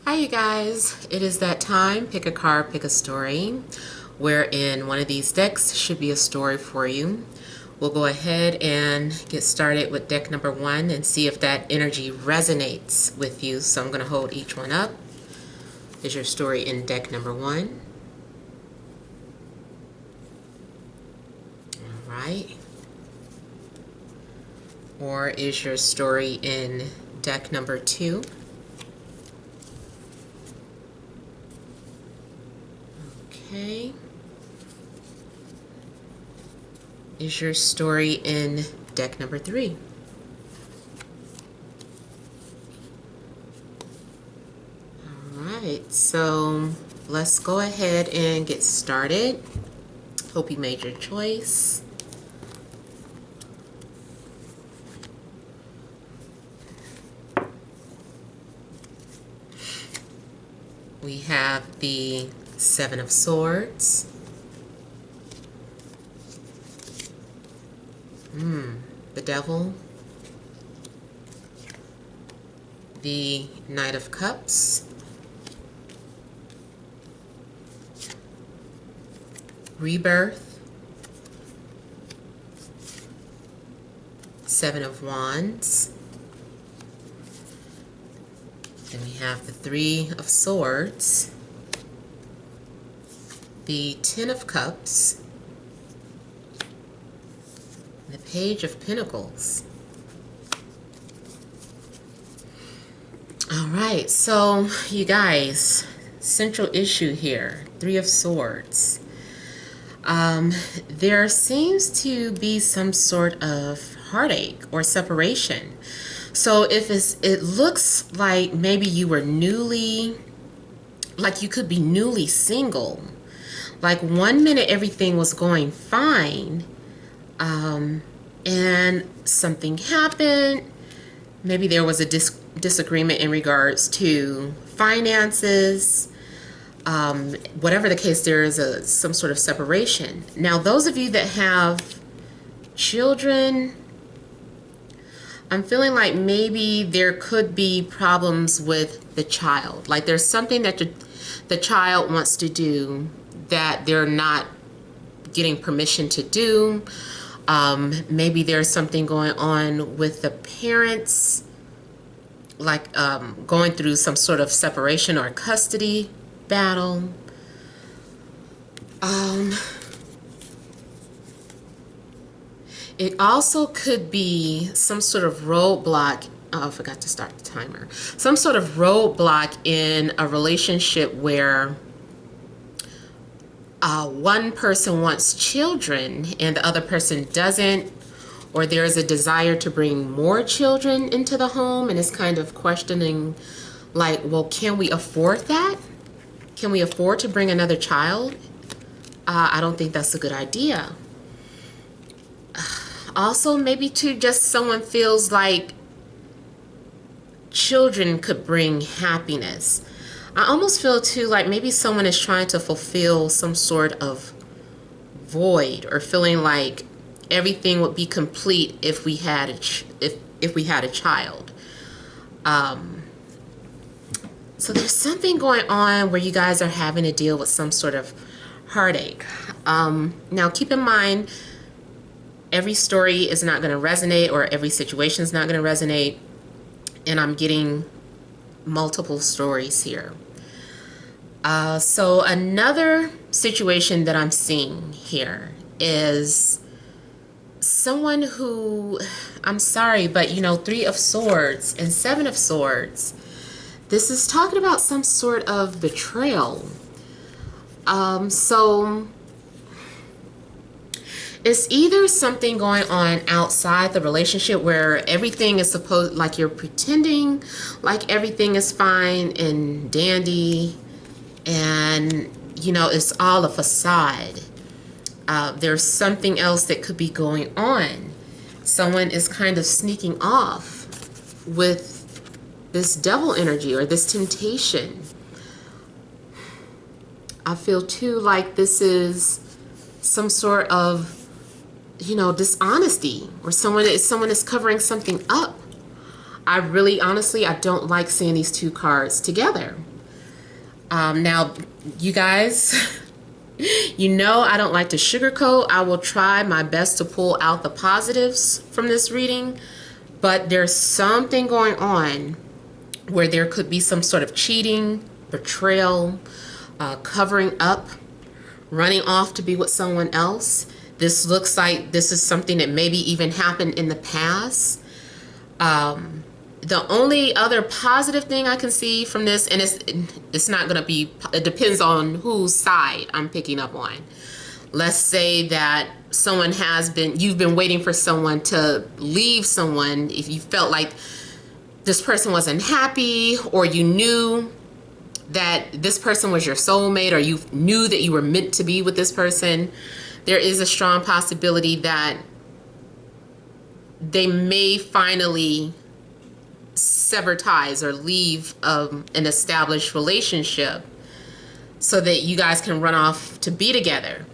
Hi you guys, it is that time, pick a card, pick a story, wherein one of these decks should be a story for you. We'll go ahead and get started with deck number one and see if that energy resonates with you. So I'm going to hold each one up. Is your story in deck number one? All right. Or is your story in deck number two? Okay. Is your story in deck number three? Alright, so let's go ahead and get started. Hope you made your choice. We have the Seven of Swords. The Devil. The Knight of Cups. Rebirth. Seven of Wands. Then we have the Three of Swords. The Ten of Cups. The Page of Pentacles. All right, so you guys, central issue here, Three of Swords. There seems to be some sort of heartache or separation. So if it looks like maybe you were newly, like you could be newly single. Like one minute everything was going fine, and something happened. Maybe there was a disagreement in regards to finances. Whatever the case, there is some sort of separation. Now, those of you that have children, I'm feeling like maybe there could be problems with the child. Like there's something that the child wants to do that they're not getting permission to do. Maybe there's something going on with the parents, like going through some sort of separation or custody battle. It also could be some sort of roadblock. Oh, I forgot to start the timer. Some sort of roadblock in a relationship where one person wants children and the other person doesn't, or there's a desire to bring more children into the home and is kind of questioning, like, well, can we afford that? Can we afford to bring another child? I don't think that's a good idea. Also, maybe too, just someone feels like children could bring happiness. I almost feel too like maybe someone is trying to fulfill some sort of void, or feeling like everything would be complete if we had if we had a child. So there's something going on where you guys are having to deal with some sort of heartache. Now keep in mind, every story is not going to resonate, or every situation is not going to resonate, and I'm getting multiple stories here. So another situation that I'm seeing here is someone who, I'm sorry, but you know, Three of Swords and Seven of Swords, this is talking about some sort of betrayal. So it's either something going on outside the relationship where everything is supposed, like you're pretending like everything is fine and dandy, and you know, it's all a facade. There's something else that could be going on. Someone is kind of sneaking off with this devil energy or this temptation. I feel too like this is some sort of, you know, dishonesty, or someone is covering something up. I really, honestly, I don't like seeing these two cards together. Now, you guys, you know I don't like to sugarcoat. I will try my best to pull out the positives from this reading, but there's something going on where there could be some sort of cheating, betrayal, covering up, running off to be with someone else. This looks like this is something that maybe even happened in the past. The only other positive thing I can see from this, and it's not going to be, it depends on whose side I'm picking up on. Let's say that someone has been, you've been waiting for someone to leave someone. If you felt like this person wasn't happy, or you knew that this person was your soulmate, or you knew that you were meant to be with this person, there is a strong possibility that they may finally sever ties or leave an established relationship so that you guys can run off to be together.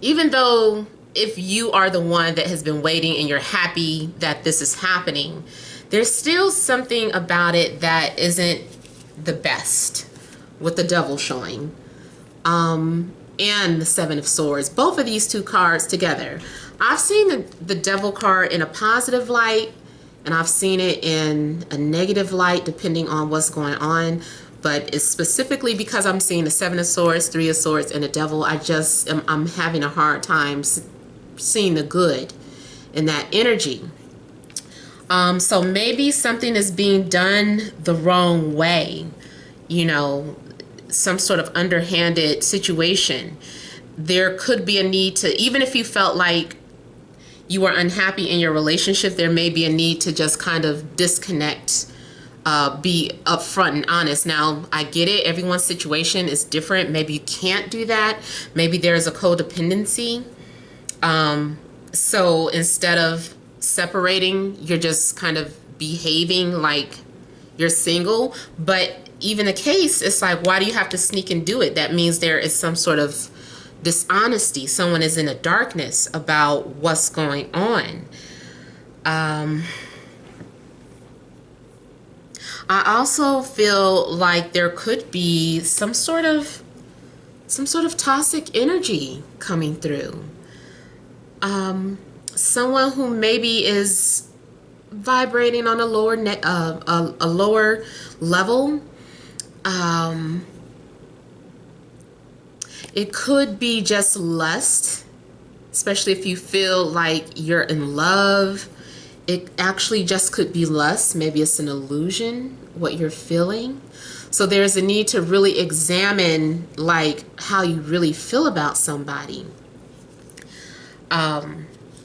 Even though if you are the one that has been waiting and you're happy that this is happening, there's still something about it that isn't the best, with the devil showing and the Seven of Swords. Both of these two cards together. I've seen the devil card in a positive light, and I've seen it in a negative light depending on what's going on. But it's specifically because I'm seeing the Seven of Swords, Three of Swords, and the devil. I'm having a hard time seeing the good in that energy. So maybe something is being done the wrong way, you know, some sort of underhanded situation. There could be a need to, even if you felt like you were unhappy in your relationship, there may be a need to just kind of disconnect, be upfront and honest. Now, I get it. Everyone's situation is different. Maybe you can't do that. Maybe there's a codependency. So instead of separating, you're just kind of behaving like you're single. But even the case, it's like, why do you have to sneak and do it? That means there is some sort of dishonesty. Someone is in a darkness about what's going on. I also feel like there could be some sort of toxic energy coming through. Someone who maybe is vibrating on a lower a lower level. It could be just lust, especially if you feel like you're in love. It actually just could be lust. Maybe it's an illusion, what you're feeling. So there's a need to really examine like how you really feel about somebody.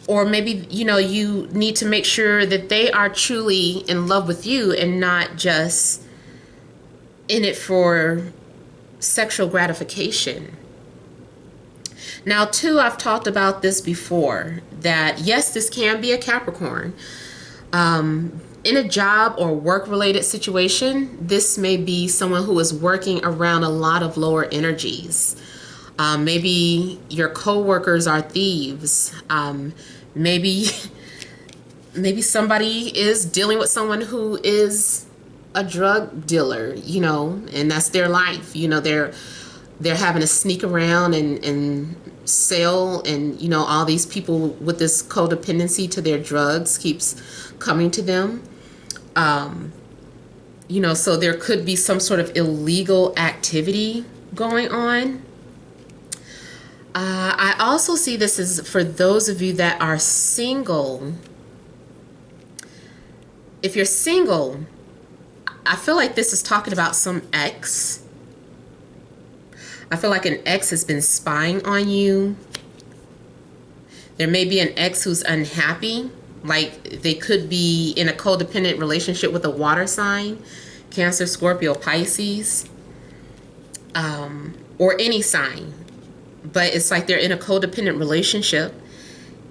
Or maybe, you know, you need to make sure that they are truly in love with you and not just in it for sexual gratification. Now, too, I've talked about this before, that yes, this can be a Capricorn. In a job or work-related situation, this may be someone who is working around a lot of lower energies. Maybe your co-workers are thieves. Maybe somebody is dealing with someone who is a drug dealer, you know, and that's their life. You know, they're having to sneak around and sell, and, you know, all these people with this codependency to their drugs keeps coming to them. You know, so there could be some sort of illegal activity going on. I also see this as for those of you that are single. If you're single, I feel like this is talking about some ex. I feel like an ex has been spying on you. There may be an ex who's unhappy. Like they could be in a codependent relationship with a water sign, Cancer, Scorpio, Pisces, or any sign. But it's like they're in a codependent relationship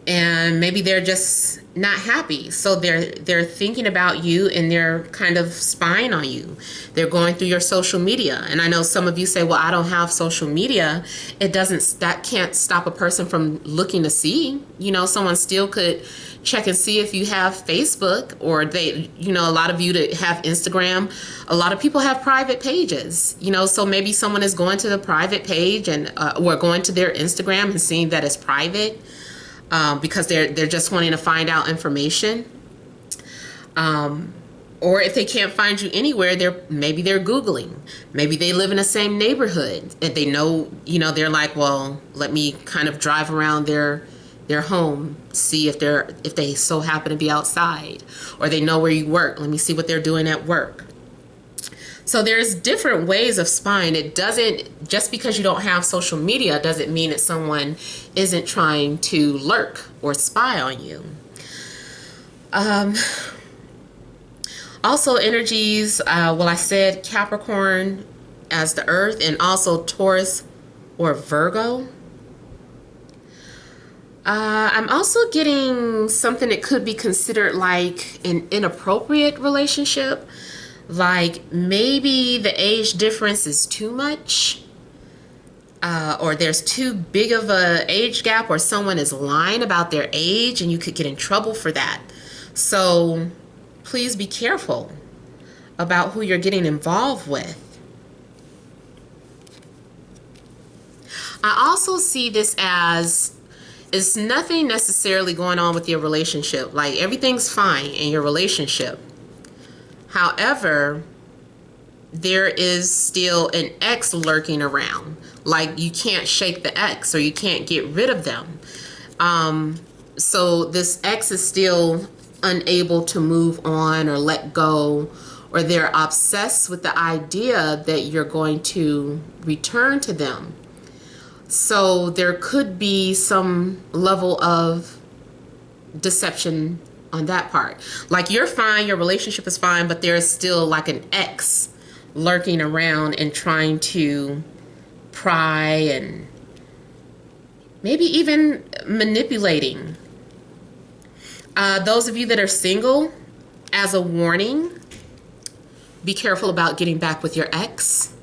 and maybe they're just not happy. So they're thinking about you, and they're kind of spying on you. They're going through your social media. And I know some of you say, well, I don't have social media. That can't stop a person from looking to see. Someone still could check and see if you have Facebook, or a lot of you that have Instagram, a lot of people have private pages, so maybe someone is going to the private page and or going to their Instagram and seeing that it's private. Because they're just wanting to find out information, or if they can't find you anywhere, maybe they're Googling. Maybe they live in the same neighborhood, and they know, they're like, well, let me kind of drive around their home, see if they so happen to be outside, or they know where you work. Let me see what they're doing at work. So there's different ways of spying. It doesn't, just because you don't have social media doesn't mean that someone isn't trying to lurk or spy on you. Also energies, I said Capricorn as the earth, and also Taurus or Virgo. I'm also getting something that could be considered like an inappropriate relationship. Like maybe the age difference is too much, or there's too big of a age gap, or someone is lying about their age and you could get in trouble for that. So please be careful about who you're getting involved with. I also see this as it's nothing necessarily going on with your relationship. Like everything's fine in your relationship. However, there is still an ex lurking around. Like you can't shake the ex, or you can't get rid of them. So this ex is still unable to move on or let go, or they're obsessed with the idea that you're going to return to them. So there could be some level of deception on that part. Like you're fine, your relationship is fine, but there's still like an ex lurking around and trying to pry and maybe even manipulating. Those of you that are single, as a warning, be careful about getting back with your ex,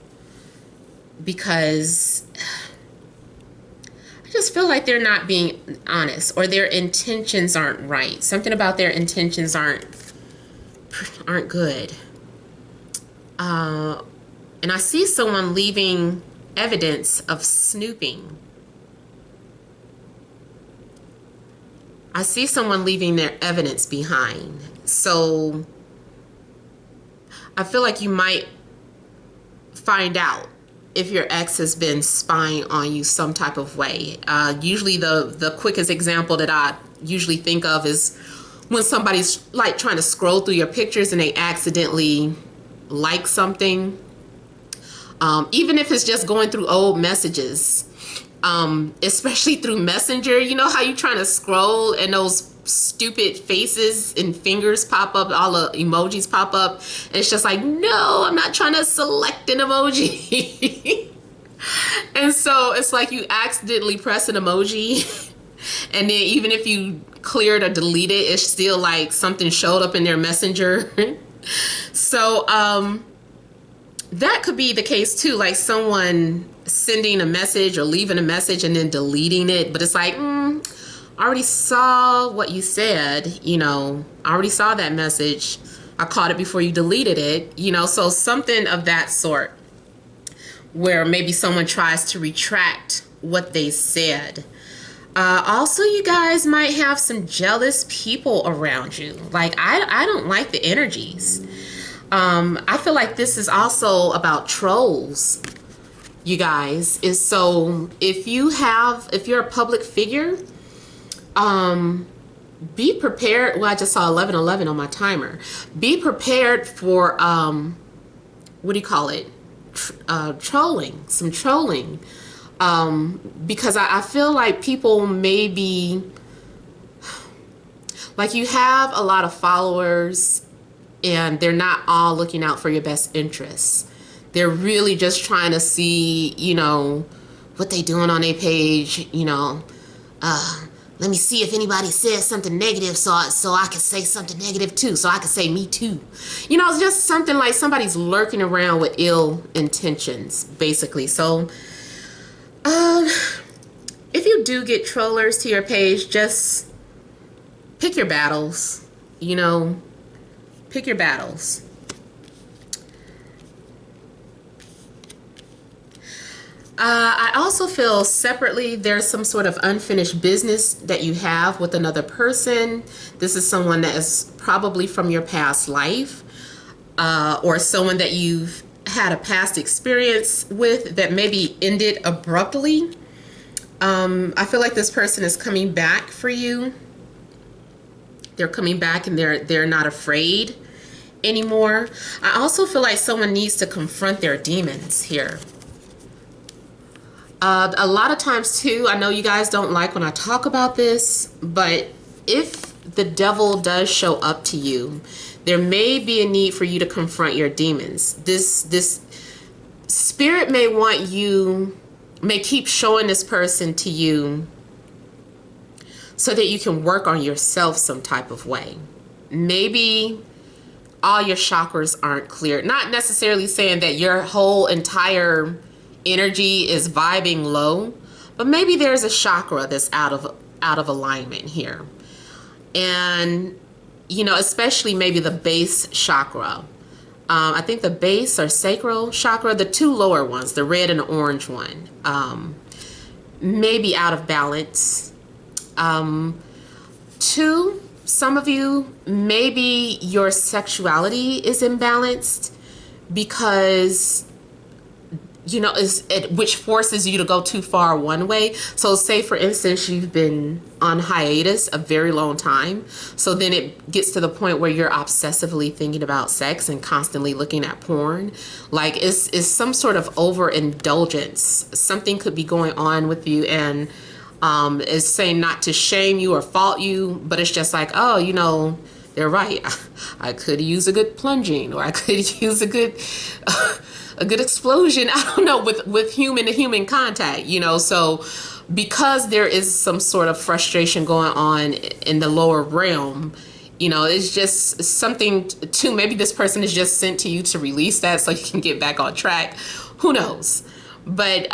because I just feel like they're not being honest, or their intentions aren't right. Something about their intentions aren't good. And I see someone leaving evidence of snooping. I see someone leaving their evidence behind. So I feel like you might find out if your ex has been spying on you some type of way. Usually the quickest example that I usually think of is when somebody's like trying to scroll through your pictures and they accidentally like something. Even if it's just going through old messages, especially through Messenger. You know how you trying to scroll and those stupid faces and fingers pop up, all the emojis pop up, and it's just like, no, I'm not trying to select an emoji. And so it's like you accidentally press an emoji, and then even if you cleared or deleted, it's still like something showed up in their Messenger. So that could be the case too, like someone sending a message or leaving a message and then deleting it, but it's like, I already saw what you said, I already saw that message. I caught it before you deleted it, so something of that sort, where maybe someone tries to retract what they said. Also, you guys might have some jealous people around you. Like, I don't like the energies. I feel like this is also about trolls, you guys. So if you're a public figure, be prepared. Well, I just saw 11:11 on my timer. Be prepared for what do you call it? Trolling, some trolling, because I feel like people may be like, you have a lot of followers and they're not all looking out for your best interests. They're really just trying to see, what they doing on their page, Let me see if anybody says something negative so I can say something negative too. So I can say me too. You know, it's just something like somebody's lurking around with ill intentions, basically. So, if you do get trollers to your page, just pick your battles. You know, pick your battles. I also feel separately there's some sort of unfinished business that you have with another person. This is someone that is probably from your past life, or someone that you've had a past experience with that maybe ended abruptly. I feel like this person is coming back for you. They're coming back and they're not afraid anymore. I also feel like someone needs to confront their demons here. A lot of times too, I know you guys don't like when I talk about this, but if the devil does show up to you, there may be a need for you to confront your demons. This spirit may keep showing this person to you so that you can work on yourself some type of way. Maybe all your chakras aren't clear. Not necessarily saying that your whole entire energy is vibing low, but maybe there's a chakra that's out of alignment here. And you know, especially maybe the base chakra. I think the base or sacral chakra, the two lower ones, the red and the orange one, may be out of balance. Two, some of you, maybe your sexuality is imbalanced because, you know, which forces you to go too far one way. So say, for instance, you've been on hiatus a very long time. So then it gets to the point where you're obsessively thinking about sex and constantly looking at porn. Like it's some sort of overindulgence. Something could be going on with you, and it's saying not to shame you or fault you, but it's just like, oh, you know, they're right. I could use a good plunging, or I could use a good explosion. I don't know, with human to human contact, you know. So because there is some sort of frustration going on in the lower realm, you know, it's just something to, maybe this person is just sent to you to release that so you can get back on track. Who knows? But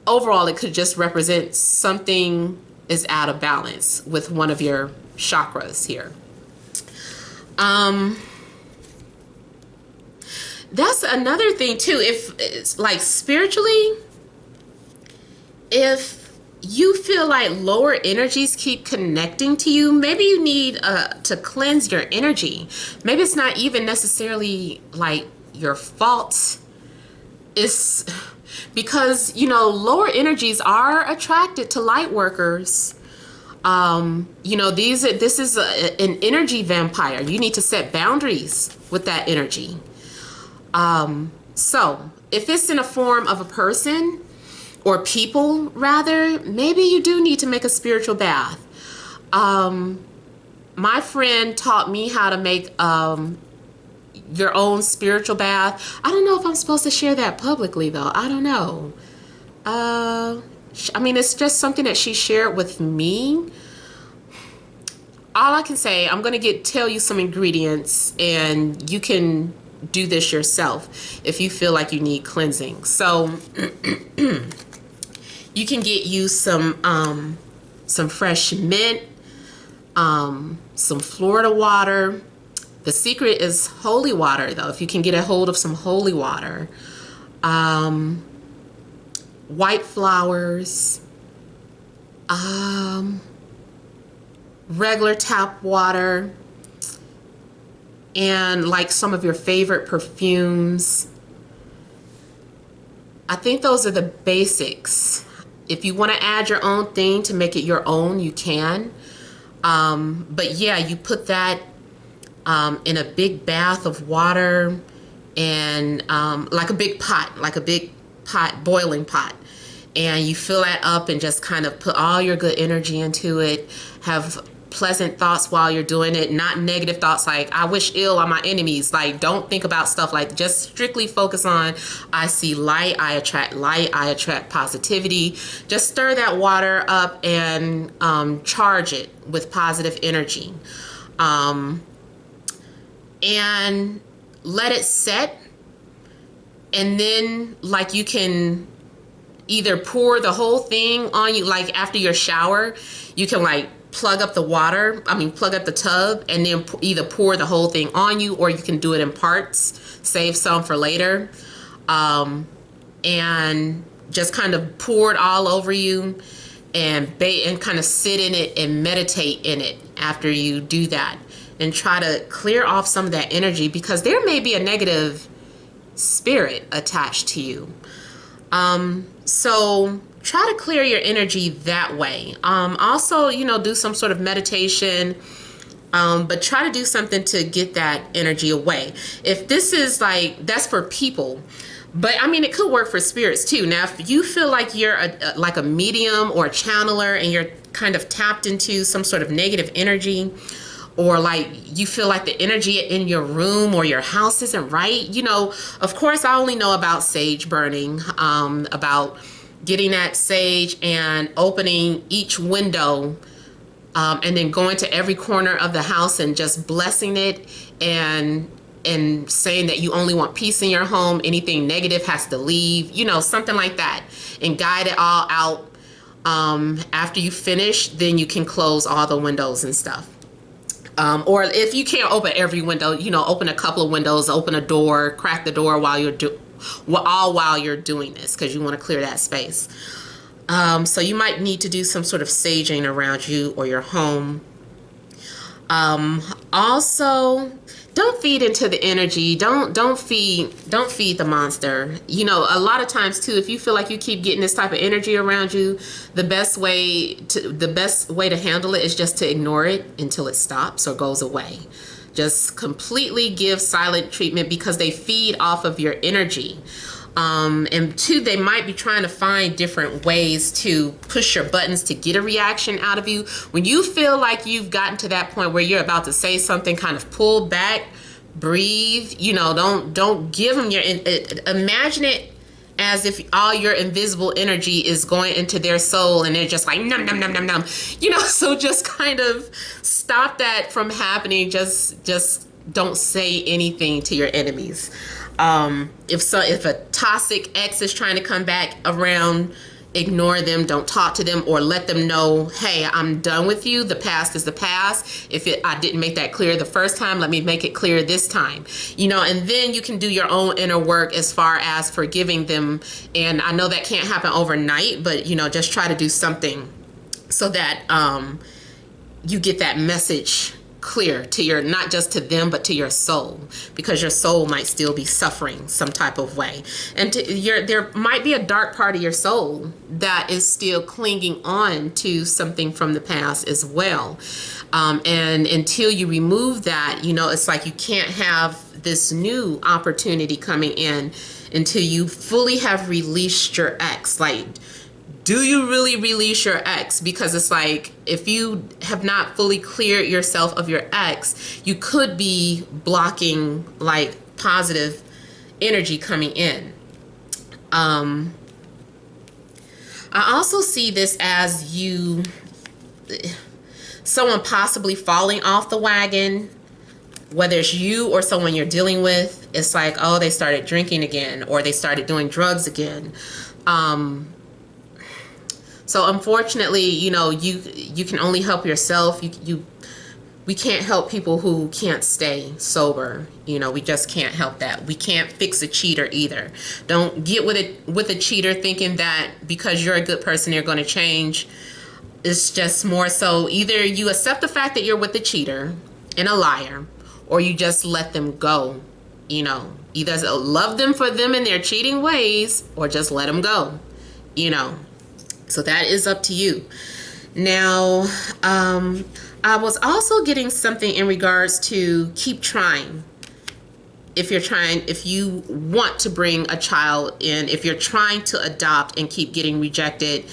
overall, it could just represent something is out of balance with one of your chakras here. That's another thing too. If it's like spiritually, if you feel like lower energies keep connecting to you, maybe you need to cleanse your energy. Maybe it's not even necessarily like your fault. It's because, you know, lower energies are attracted to light workers. You know, this is an energy vampire. You need to set boundaries with that energy. So if it's in a form of a person or people, rather, maybe you do need to make a spiritual bath. My friend taught me how to make your own spiritual bath. I don't know if I'm supposed to share that publicly though. I don't know. I mean, it's just something that she shared with me. All I can say, I'm going to tell you some ingredients, and you can do this yourself if you feel like you need cleansing. So you can get you some fresh mint, some Florida water. The secret is holy water, though. If you can get a hold of some holy water, white flowers, regular tap water, and like some of your favorite perfumes. I think those are the basics. If you want to add your own thing to make it your own, you can. But yeah, you put that in a big bath of water, and like a big pot, boiling pot. And you fill that up and just kind of put all your good energy into it. Have pleasant thoughts while you're doing it, not negative thoughts like I wish ill on my enemies. Like, don't think about stuff like, just strictly focus on I see light, I attract positivity. Just stir that water up and charge it with positive energy, and let it set. And then, like, you can either pour the whole thing on you, like after your shower, you can like plug up the tub, and then either pour the whole thing on you, or you can do it in parts, save some for later, and just kind of pour it all over you, and kind of sit in it and meditate in it after you do that, and try to clear off some of that energy, because there may be a negative spirit attached to you. So try to clear your energy that way. Also, do some sort of meditation, but try to do something to get that energy away. If this is like, that's for people, but I mean, it could work for spirits too. Now, if you feel like you're like a medium or a channeler, and you're kind of tapped into some sort of negative energy, or like you feel like the energy in your room or your house isn't right, of course, I only know about sage burning, about getting that sage and opening each window, and then going to every corner of the house and just blessing it, and saying that you only want peace in your home. Anything negative has to leave, something like that, and guide it all out. After you finish, then you can close all the windows and stuff. Or if you can't open every window, open a couple of windows, open a door, crack the door while you're doing this, because you want to clear that space. So you might need to do some sort of saging around you or your home. Also, don't feed into the energy. Don't feed the monster. A lot of times too, if you feel like you keep getting this type of energy around you, the best way to handle it is just to ignore it until it stops or goes away. Just completely give silent treatment, because they feed off of your energy. And two, they might be trying to find different ways to push your buttons to get a reaction out of you. When you feel like you've gotten to that point where you're about to say something, kind of pull back, breathe. Don't give them your. Imagine it as if all your invisible energy is going into their soul, and they're just like num num num num num. So just kind of stop that from happening. Just don't say anything to your enemies. If a toxic ex is trying to come back around, ignore them, don't talk to them, or let them know, hey, I'm done with you. The past is the past. I didn't make that clear the first time, let me make it clear this time. And then you can do your own inner work as far as forgiving them. And I know that can't happen overnight, but just try to do something so that you get that message clear to not just to them, but to your soul, because your soul might still be suffering some type of way. And there might be a dark part of your soul that is still clinging on to something from the past as well. And until you remove that, it's like you can't have this new opportunity coming in until you fully have released your ex. Like, do you really release your ex? Because it's like, if you have not fully cleared yourself of your ex, you could be blocking like positive energy coming in. I also see this as someone possibly falling off the wagon, whether it's you or someone you're dealing with. It's like, oh, they started drinking again, or they started doing drugs again. So unfortunately, you can only help yourself. We can't help people who can't stay sober. We just can't help that. We can't fix a cheater either. Don't get with a cheater thinking that because you're a good person, you're going to change. It's just more so either you accept the fact that you're with a cheater and a liar, or you just let them go. Either love them for them and their cheating ways, or just let them go. So that is up to you. Now, I was also getting something in regards to keep trying. If you want to bring a child in, if you're trying to adopt and keep getting rejected,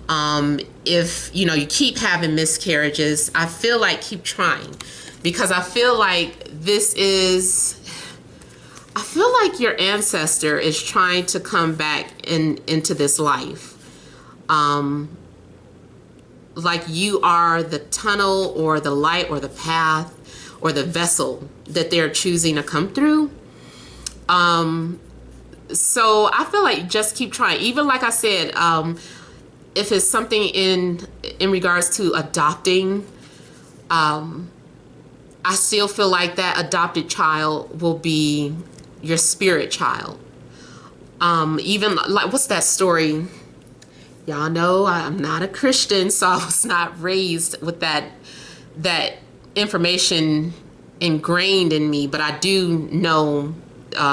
If you keep having miscarriages, I feel like keep trying, because I feel like I feel like your ancestor is trying to come back into this life. Like you are the tunnel or the light or the path or the vessel that they're choosing to come through. So I feel like just keep trying. Even like I said, if it's something in regards to adopting, I still feel like that adopted child will be your spirit child. Even like, what's that story? Y'all know I'm not a Christian, so I was not raised with that information ingrained in me, but I do know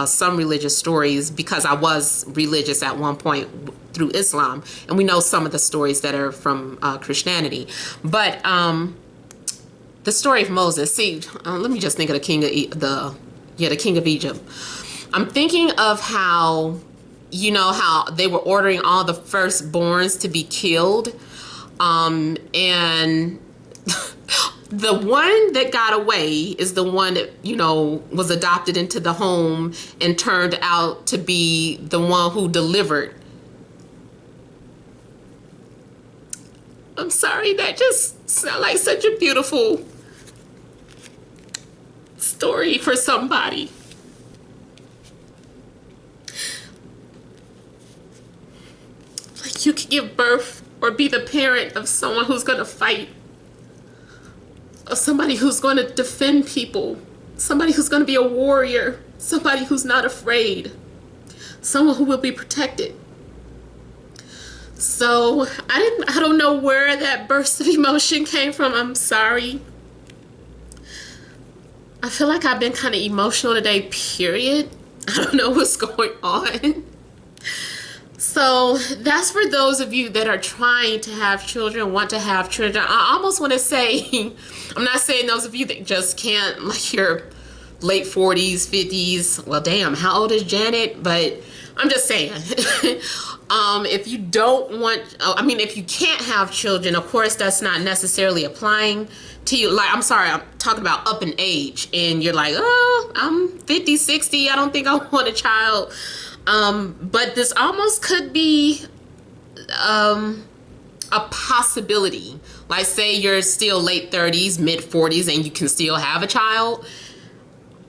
some religious stories because I was religious at one point through Islam, and we know some of the stories that are from Christianity. But the story of Moses. See, let me just think of the king of the king of Egypt. I'm thinking of how how they were ordering all the firstborns to be killed, and the one that got away is the one that was adopted into the home and turned out to be the one who delivered. I'm sorry, that just sounds like such a beautiful story for somebody. Like you can give birth or be the parent of someone who's going to fight, or somebody who's going to defend people, somebody who's going to be a warrior, somebody who's not afraid, someone who will be protected. So I don't know where that burst of emotion came from. I'm sorry. I feel like I've been kind of emotional today, period. I don't know what's going on. So that's for those of you that are trying to have children, want to have children. I almost want to say, I'm not saying those of you that just can't, like your late 40s, 50s. Well, damn, how old is Janet? But I'm just saying, if you don't want, if you can't have children, of course, that's not necessarily applying to you. Like, I'm sorry, I'm talking about up in age, and you're like, oh, I'm 50, 60, I don't think I want a child. But this almost could be a possibility. Like, say you're still late 30s, mid 40s, and you can still have a child.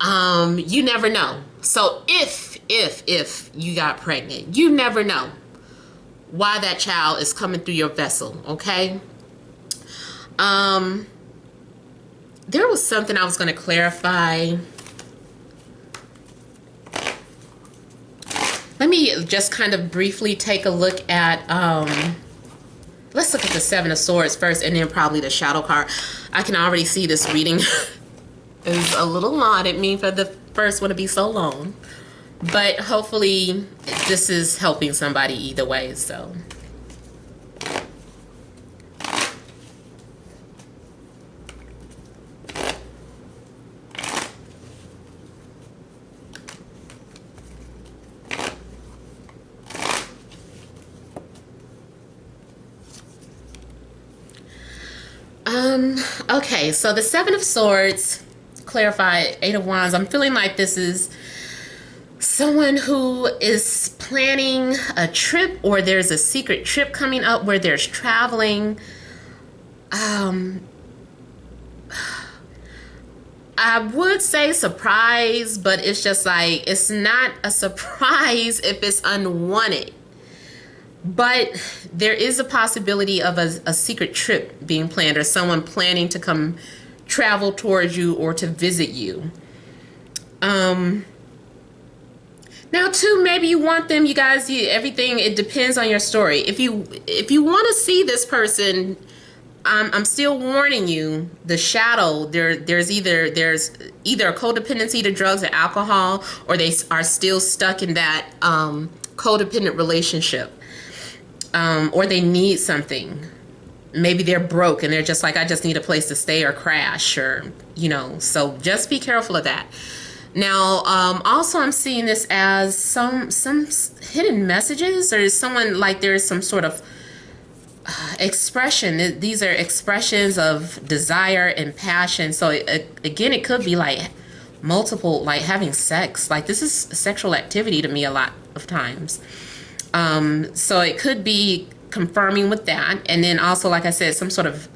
You never know. So if you got pregnant, you never know why that child is coming through your vessel, okay? There was something I was going to clarify. Let me just kind of briefly take a look at, let's look at the Seven of Swords first, and then probably the Shadow card. I can already see this reading is a little mad at me for the first one to be so long. But hopefully this is helping somebody either way, so. Okay, so the Seven of Swords, clarify, Eight of Wands. I'm feeling like this is someone who is planning a trip, or there's a secret trip coming up where there's traveling. I would say surprise, but it's just like, it's not a surprise if it's unwanted. But there is a possibility of a secret trip being planned, or someone planning to come travel towards you or to visit you. Now too, maybe you want them, you guys, everything, it depends on your story. If you want to see this person, I'm still warning you, the shadow, there's either a codependency to drugs or alcohol, or they are still stuck in that codependent relationship. Or they need something. Maybe they're broke and they're just like, I just need a place to stay or crash, or, so just be careful of that. Now, also I'm seeing this as some hidden messages, or someone, like there's some sort of expression. These are expressions of desire and passion. So again, it could be like multiple, like having sex. Like this is sexual activity to me a lot of times. So it could be confirming with that. And then also, like I said, some sort of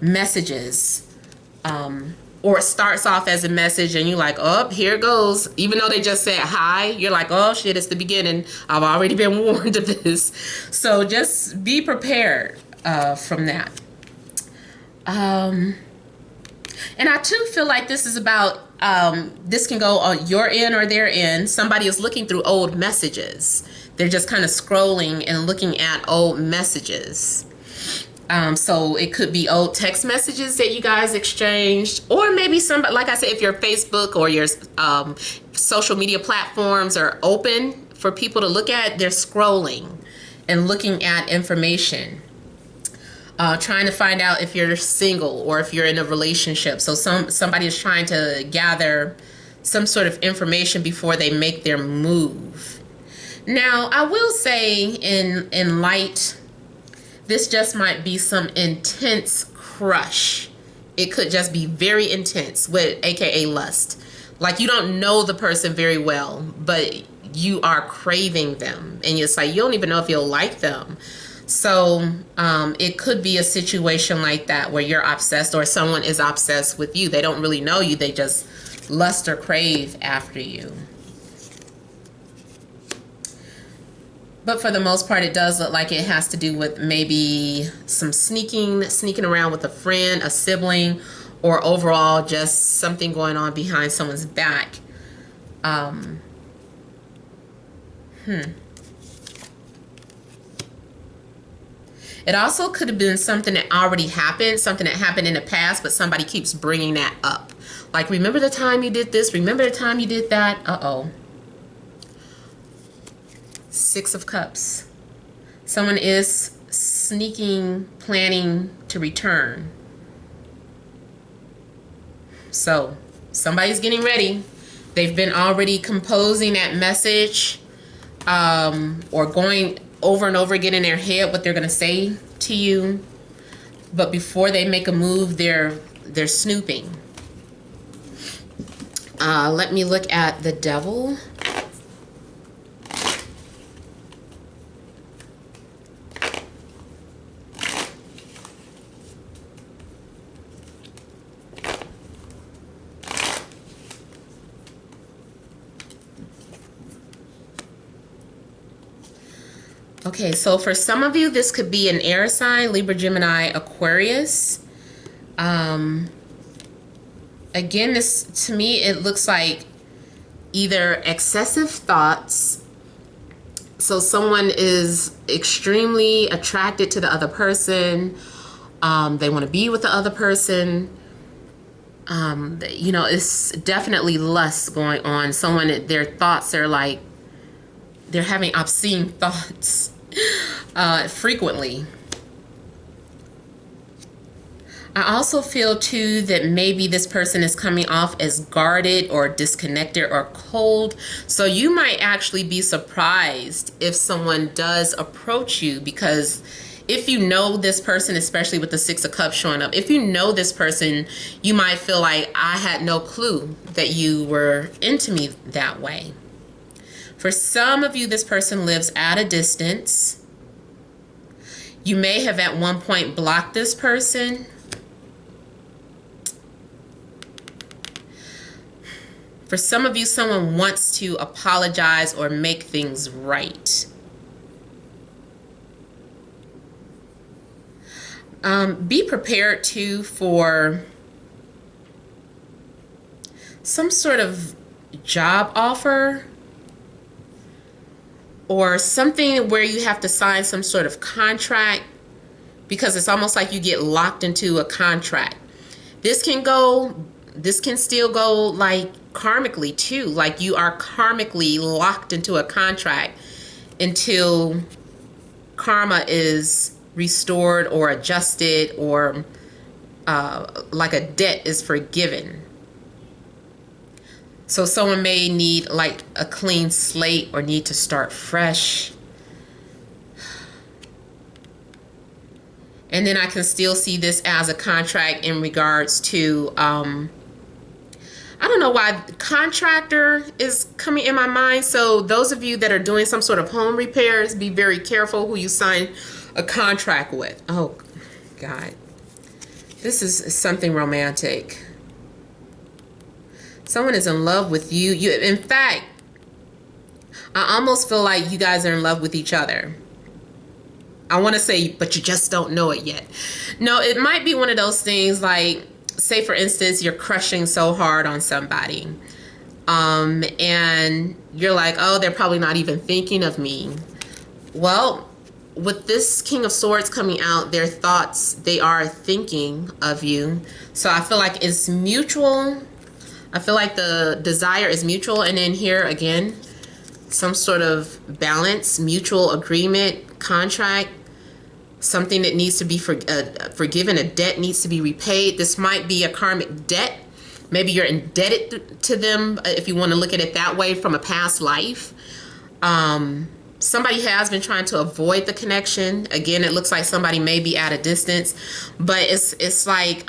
messages. Or it starts off as a message and you're like, oh, here it goes. Even though they just said hi, you're like, oh shit, it's the beginning. I've already been warned of this. So just be prepared from that. And I too feel like this is about, this can go on your end or their end. Somebody is looking through old messages. They're just kind of scrolling and looking at old messages. So it could be old text messages that you guys exchanged, or maybe somebody, like I said, if your Facebook or your social media platforms are open for people to look at, they're scrolling and looking at information, trying to find out if you're single or if you're in a relationship. So somebody is trying to gather some sort of information before they make their move. Now, I will say in light, this just might be some intense crush. It could just be very intense, with AKA lust. Like you don't know the person very well, but you are craving them. And it's like you don't even know if you'll like them. So it could be a situation like that where you're obsessed or someone is obsessed with you. They don't really know you. They just lust or crave after you. But for the most part, it does look like it has to do with maybe some sneaking around with a friend, a sibling, or overall just something going on behind someone's back. It also could have been something that already happened, something that happened in the past, but somebody keeps bringing that up. Like, remember the time you did this? Remember the time you did that? Uh-oh. Six of Cups. Someone is sneaking, planning to return. So somebody's getting ready. They've been already composing that message, or going over and over again in their head what they're going to say to you. But before they make a move, they're snooping. Let me look at the Devil. Okay, so for some of you, this could be an air sign, Libra, Gemini, Aquarius. Again, this, to me, it looks like either excessive thoughts. So someone is extremely attracted to the other person. They want to be with the other person. You know, it's definitely lust going on. Someone, their thoughts are like, they're having obscene thoughts frequently. I also feel too that maybe this person is coming off as guarded or disconnected or cold. So you might actually be surprised if someone does approach you, because if you know this person, especially with the Six of Cups showing up, if you know this person, you might feel like, I had no clue that you were into me that way. For some of you, this person lives at a distance. You may have at one point blocked this person. For some of you, someone wants to apologize or make things right. Be prepared too for some sort of job offer, or something where you have to sign some sort of contract, because it's almost like you get locked into a contract. This can still go like karmically too, like you are karmically locked into a contract until karma is restored or adjusted, or like a debt is forgiven. So someone may need like a clean slate or need to start fresh. And then I can still see this as a contract in regards to, I don't know why contractor is coming in my mind. So those of you that are doing some sort of home repairs, be very careful who you sign a contract with. Oh, God. This is something romantic. Someone is in love with you. In fact, I almost feel like you guys are in love with each other. I want to say, but you just don't know it yet. No, it might be one of those things like, say for instance, you're crushing so hard on somebody. And you're like, oh, they're probably not even thinking of me. Well, with this King of Swords coming out, their thoughts, they are thinking of you. So I feel like it's mutual. I feel like the desire is mutual. And then here again, some sort of balance, mutual agreement, contract, something that needs to be forgiven, a debt needs to be repaid. This might be a karmic debt. Maybe you're indebted to them, if you want to look at it that way, from a past life. Somebody has been trying to avoid the connection. Again, it looks like somebody may be at a distance, but it's like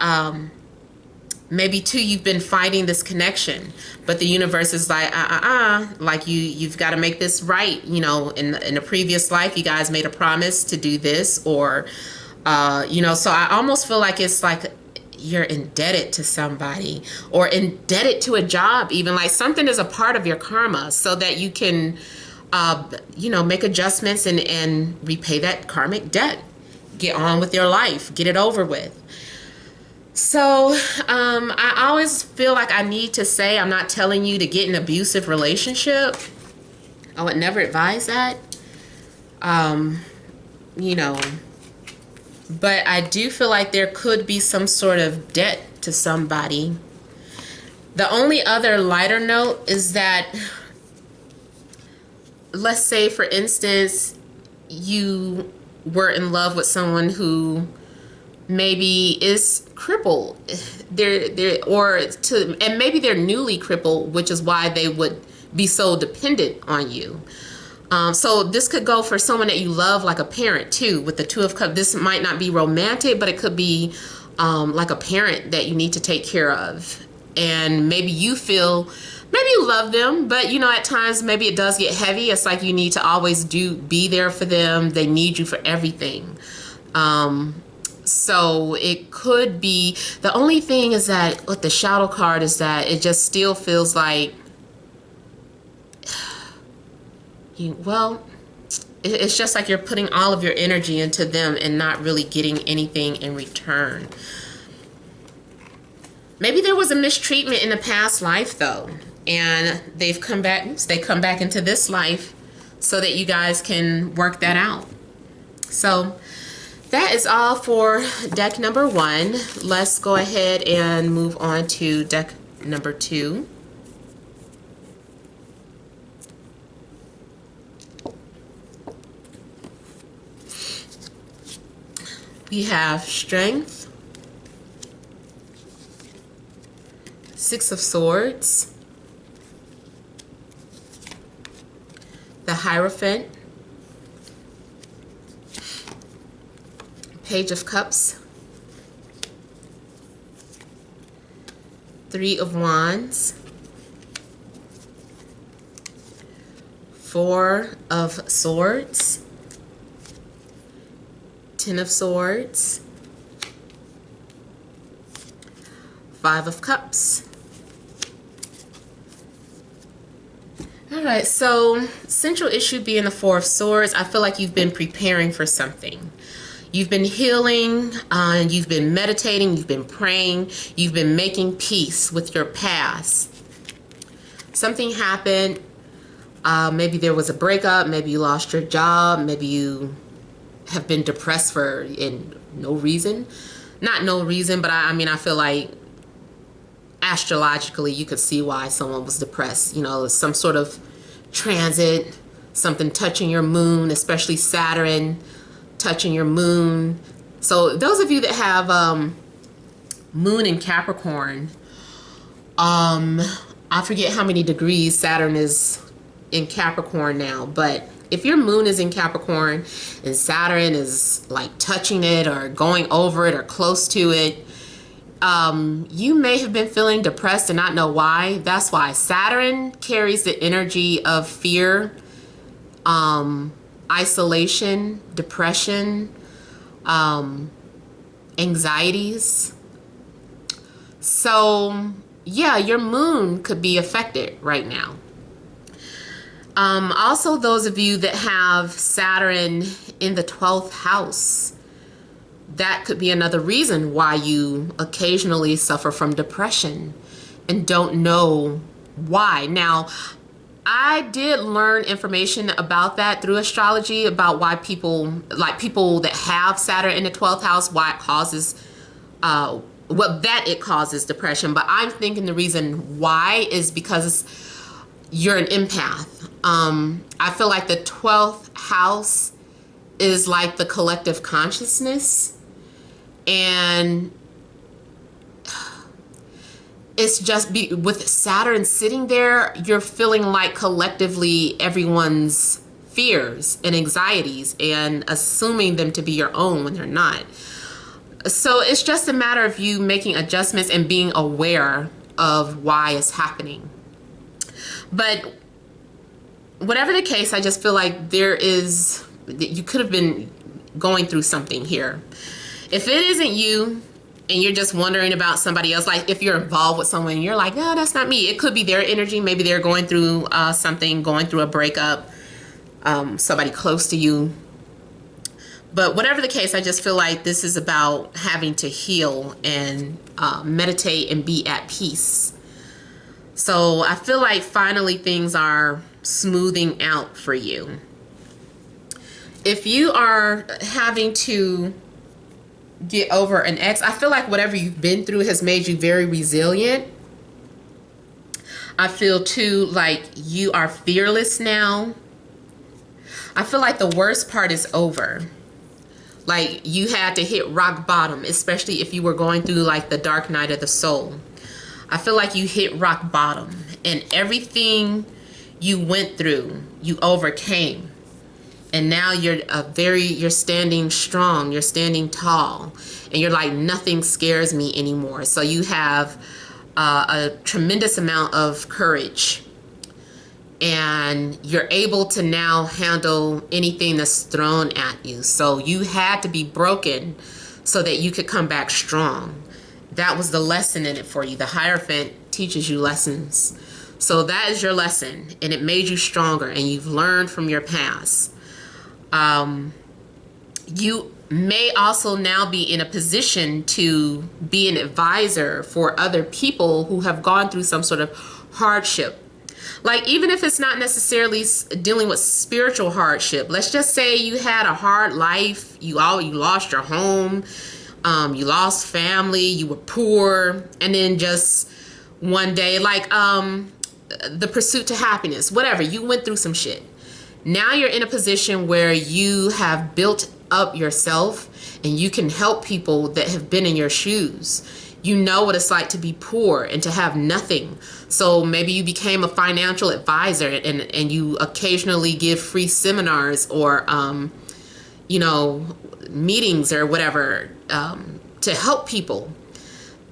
maybe too you've been fighting this connection, but the universe is like like you've got to make this right. You know, in a previous life you guys made a promise to do this, or you know, so I almost feel like it's like you're indebted to somebody, or indebted to a job, even like something is a part of your karma, so that you can you know, make adjustments and repay that karmic debt, get on with your life, get it over with. So I always feel like I need to say, I'm not telling you to get an abusive relationship. I would never advise that. You know, but I do feel like there could be some sort of debt to somebody. The only other lighter note is that, let's say for instance, you were in love with someone who maybe is crippled, and maybe they're newly crippled, which is why they would be so dependent on you. So this could go for someone that you love, like a parent too, with the Two of Cups. This might not be romantic, but it could be like a parent that you need to take care of. And maybe you feel, maybe you love them, but you know, at times maybe it does get heavy. It's like you need to always be there for them. They need you for everything. So it could be, the only thing is that with the shadow card is that it just still feels like, well, it's just like you're putting all of your energy into them and not really getting anything in return. Maybe there was a mistreatment in the past life though, and they've come back, they come back into this life so that you guys can work that out. So that is all for deck number 1. Let's go ahead and move on to deck number 2. We have Strength, Six of Swords, the Hierophant, Page of Cups, Three of Wands, Four of Swords, Ten of Swords, Five of Cups. All right, so central issue being the Four of Swords, I feel like you've been preparing for something. You've been healing, you've been meditating, you've been praying, you've been making peace with your past. Something happened, maybe there was a breakup, maybe you lost your job, maybe you have been depressed for no reason. Not no reason, but I mean, I feel like astrologically you could see why someone was depressed. You know, some sort of transit, something touching your moon, especially Saturn touching your moon. So those of you that have moon in Capricorn, I forget how many degrees Saturn is in Capricorn now, but if your moon is in Capricorn and Saturn is like touching it or going over it or close to it, you may have been feeling depressed and not know why. That's why Saturn carries the energy of fear, isolation, depression, anxieties. So yeah, your moon could be affected right now. Also, those of you that have Saturn in the 12th house, that could be another reason why you occasionally suffer from depression and don't know why. Now, I did learn information about that through astrology, about why people that have Saturn in the 12th house, why it causes, it causes depression. But I'm thinking the reason why is because you're an empath. I feel like the 12th house is like the collective consciousness, and it's just with Saturn sitting there, you're feeling like collectively everyone's fears and anxieties and assuming them to be your own when they're not. So it's just a matter of you making adjustments and being aware of why it's happening. But whatever the case, I just feel like you could have been going through something here. If it isn't you and you're just wondering about somebody else, like if you're involved with someone and you're like, no, that's not me. It could be their energy. Maybe they're going through something, going through a breakup, somebody close to you. But whatever the case, I just feel like this is about having to heal and meditate and be at peace. So I feel like finally things are smoothing out for you. If you are having to get over an ex, I feel like whatever you've been through has made you very resilient. I feel too like you are fearless now. I feel like the worst part is over. Like you had to hit rock bottom, especially if you were going through like the dark night of the soul. I feel like you hit rock bottom and everything you went through, you overcame. And now you're standing strong, you're standing tall, and you're like, nothing scares me anymore. So you have a tremendous amount of courage, and you're able to now handle anything that's thrown at you. So you had to be broken so that you could come back strong. That was the lesson in it for you. The Hierophant teaches you lessons. So that is your lesson, and it made you stronger, and you've learned from your past. You may also now be in a position to be an advisor for other people who have gone through some sort of hardship. Like even if it's not necessarily dealing with spiritual hardship, let's just say you had a hard life, you lost your home, you lost family, you were poor, and then just one day, like the pursuit to happiness, whatever, you went through some shit. Now you're in a position where you have built up yourself and you can help people that have been in your shoes. You know what it's like to be poor and to have nothing. So maybe you became a financial advisor and you occasionally give free seminars or, meetings or whatever to help people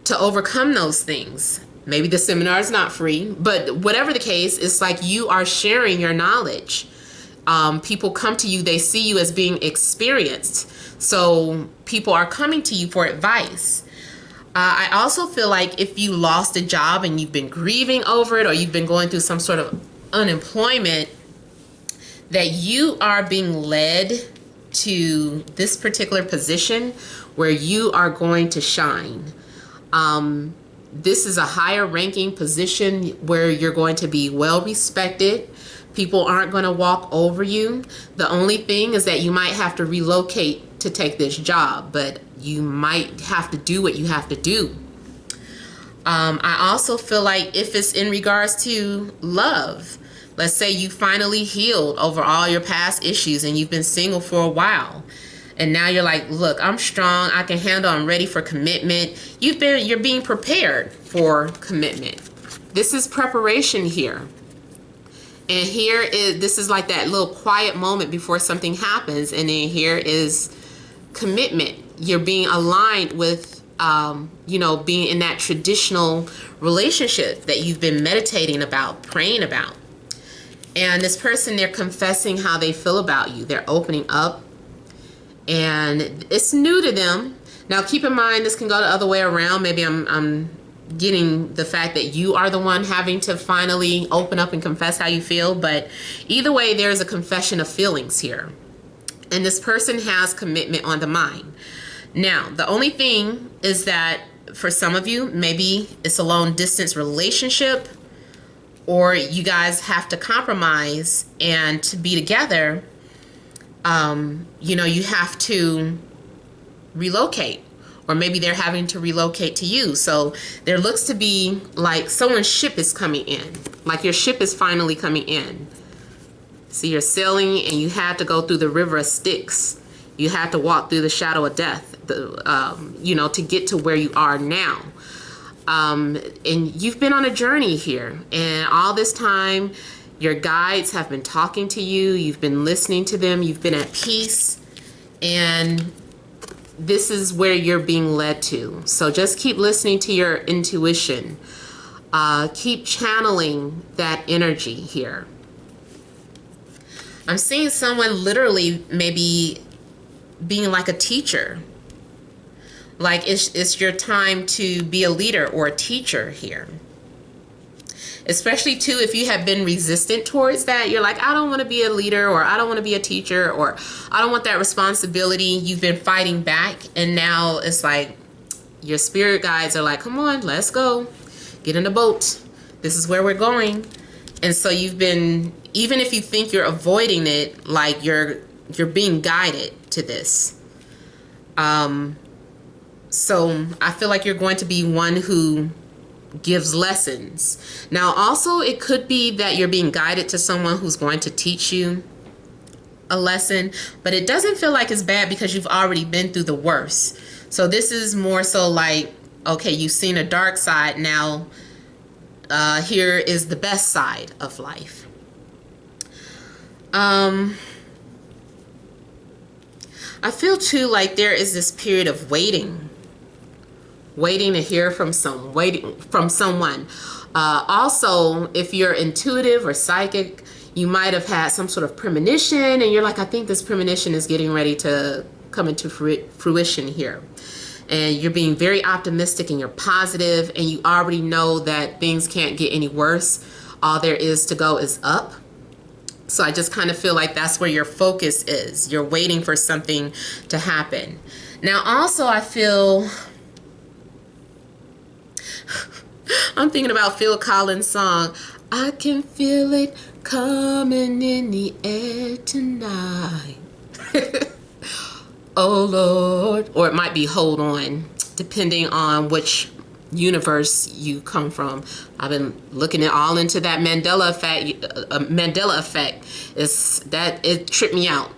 to overcome those things. Maybe the seminar is not free, but whatever the case, it's like you are sharing your knowledge. People come to you, they see you as being experienced. So people are coming to you for advice. I also feel like if you lost a job and you've been grieving over it, or you've been going through some sort of unemployment, that you are being led to this particular position where you are going to shine. This is a higher ranking position where you're going to be well respected. People aren't going to walk over you. The only thing is that you might have to relocate to take this job, but you might have to do what you have to do. I also feel like if it's in regards to love, let's say you finally healed over all your past issues and you've been single for a while, and now you're like, look, I'm strong, I can handle, I'm ready for commitment. You're being prepared for commitment. This is preparation here. And this is like that little quiet moment before something happens. And then here is commitment. You're being aligned with, being in that traditional relationship that you've been meditating about, praying about. And this person, they're confessing how they feel about you. They're opening up, and it's new to them. Now, keep in mind, this can go the other way around. Maybe I'm getting the fact that you are the one having to finally open up and confess how you feel. But either way, there's a confession of feelings here. And this person has commitment on the mind. Now, the only thing is that for some of you, maybe it's a long distance relationship, or you guys have to compromise, and to be together, you have to relocate, or maybe they're having to relocate to you. So there looks to be like someone's ship is coming in, like your ship is finally coming in. So you're sailing, and you had to go through the river of Styx. You had to walk through the shadow of death, to get to where you are now. And you've been on a journey here, and all this time your guides have been talking to you. You've been listening to them. You've been at peace, and this is where you're being led to. So just keep listening to your intuition. Keep channeling that energy here. I'm seeing someone literally maybe being like a teacher. Like it's your time to be a leader or a teacher here. Especially too, if you have been resistant towards that, you're like, I don't want to be a leader, or I don't want to be a teacher, or I don't want that responsibility. You've been fighting back, and now it's like your spirit guides are like, come on, let's go. Get in the boat. This is where we're going. And so you've been, even if you think you're avoiding it, like you're being guided to this. So I feel like you're going to be one who gives lessons. Now, also, it could be that you're being guided to someone who's going to teach you a lesson, but it doesn't feel like it's bad because you've already been through the worst. So this is more so like, okay, you've seen a dark side. Now, here is the best side of life. I feel too like there is this period of waiting to hear from someone. Also, if you're intuitive or psychic, you might have had some sort of premonition, and you're like, I think this premonition is getting ready to come into fruition here. And you're being very optimistic, and you're positive, and you already know that things can't get any worse. All there is to go is up. So I just kind of feel like that's where your focus is. You're waiting for something to happen. Now, also, I feel I'm thinking about Phil Collins' song, I can feel it coming in the air tonight. Oh Lord. Or it might be Hold On, depending on which universe you come from. I've been looking all into that Mandela effect. It tripped me out.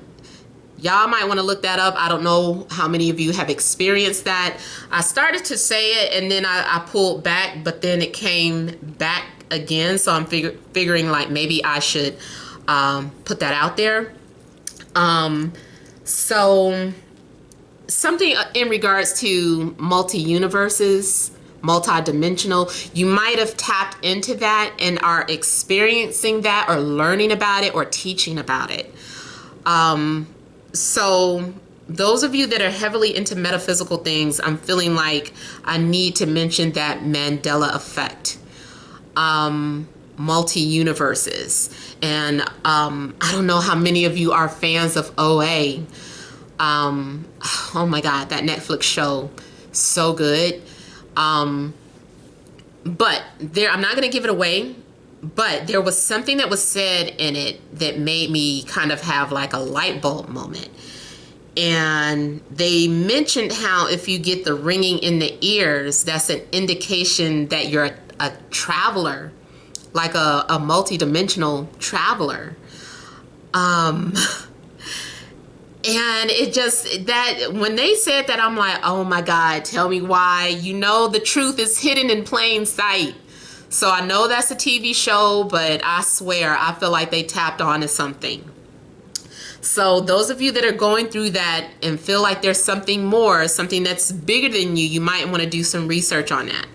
Y'all might want to look that up. I don't know how many of you have experienced that. I started to say it, and then I pulled back, but then it came back again. So I'm figuring like maybe I should put that out there. So something in regards to multi-universes, multi-dimensional, you might have tapped into that and are experiencing that, or learning about it, or teaching about it. So those of you that are heavily into metaphysical things, I'm feeling like I need to mention that Mandela effect, multi-universes. And I don't know how many of you are fans of OA. Oh my God, that Netflix show, so good. But I'm not going to give it away, but there was something that was said in it that made me kind of have like a light bulb moment. And they mentioned how if you get the ringing in the ears, that's an indication that you're a traveler, like a multi-dimensional traveler. And it just, that when they said that, I'm like, oh my God, tell me why. You know, the truth is hidden in plain sight. So I know that's a TV show, but I swear I feel like they tapped on to something. So those of you that are going through that and feel like there's something more, something that's bigger than you, you might want to do some research on that.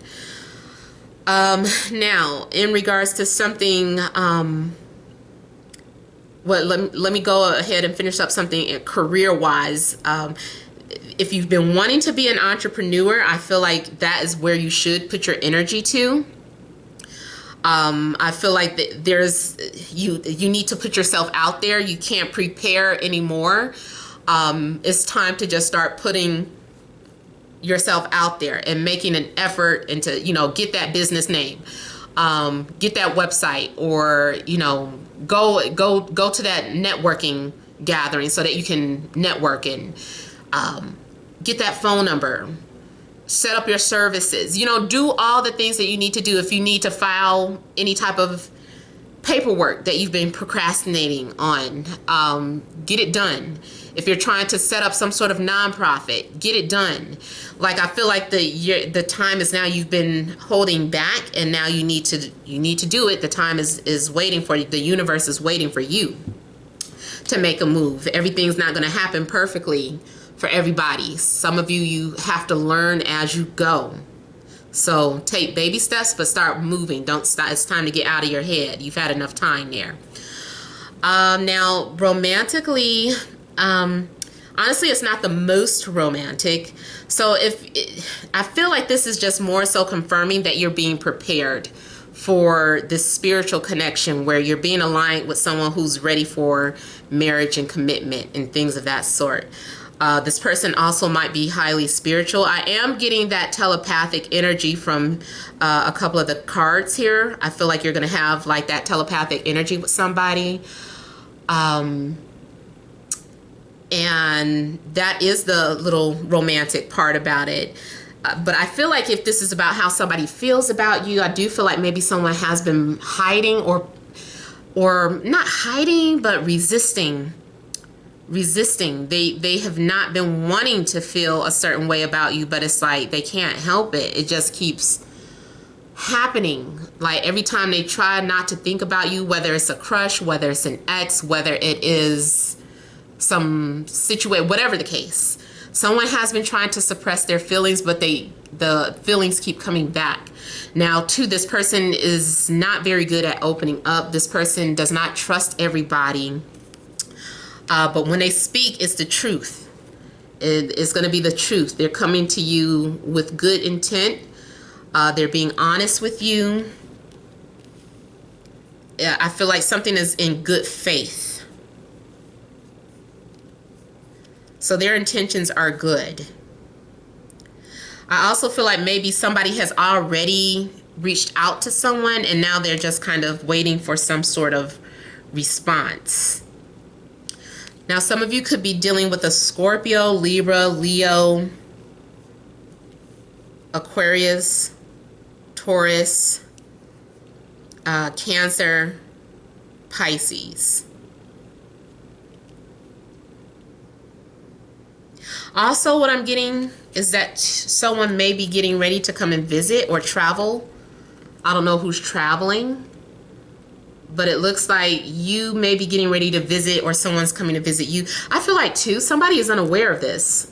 Now, in regards to something, well, let me go ahead and finish up something career-wise. If you've been wanting to be an entrepreneur, I feel like that is where you should put your energy to. I feel like you need to put yourself out there. You can't prepare anymore. It's time to just start putting yourself out there and making an effort and to, get that business name, get that website, or, go to that networking gathering so that you can network and get that phone number, set up your services, do all the things that you need to do. If you need to file any type of paperwork that you've been procrastinating on, get it done. If you're trying to set up some sort of nonprofit, get it done. Like, I feel like the time is now. You've been holding back, and now you need to do it. The time is waiting for you. The universe is waiting for you to make a move. Everything's not going to happen perfectly for everybody. Some of you have to learn as you go. So take baby steps, but start moving. Don't stop. It's time to get out of your head. You've had enough time there. Now, romantically, honestly, it's not the most romantic. So I feel like this is just more so confirming that you're being prepared for this spiritual connection where you're being aligned with someone who's ready for marriage and commitment and things of that sort. This person also might be highly spiritual. I am getting that telepathic energy from a couple of the cards here. I feel like you're going to have like that telepathic energy with somebody. And that is the little romantic part about it. But I feel like if this is about how somebody feels about you, I do feel like maybe someone has been hiding or not hiding, but resisting. They have not been wanting to feel a certain way about you, but it's like they can't help it. It just keeps happening. Like every time they try not to think about you, whether it's a crush, whether it's an ex, whether it is some situation, whatever the case, someone has been trying to suppress their feelings, but the feelings keep coming back. Now, too, this person is not very good at opening up. This person does not trust everybody. But when they speak, it's the truth. It's going to be the truth. They're coming to you with good intent. They're being honest with you. Yeah, I feel like something is in good faith. So their intentions are good. I also feel like maybe somebody has already reached out to someone and now they're just kind of waiting for some sort of response. Now, some of you could be dealing with a Scorpio, Libra, Leo, Aquarius, Taurus, Cancer, Pisces. Also, what I'm getting is that someone may be getting ready to come and visit or travel. I don't know who's traveling, but it looks like you may be getting ready to visit or someone's coming to visit you. I feel like, too, somebody is unaware of this.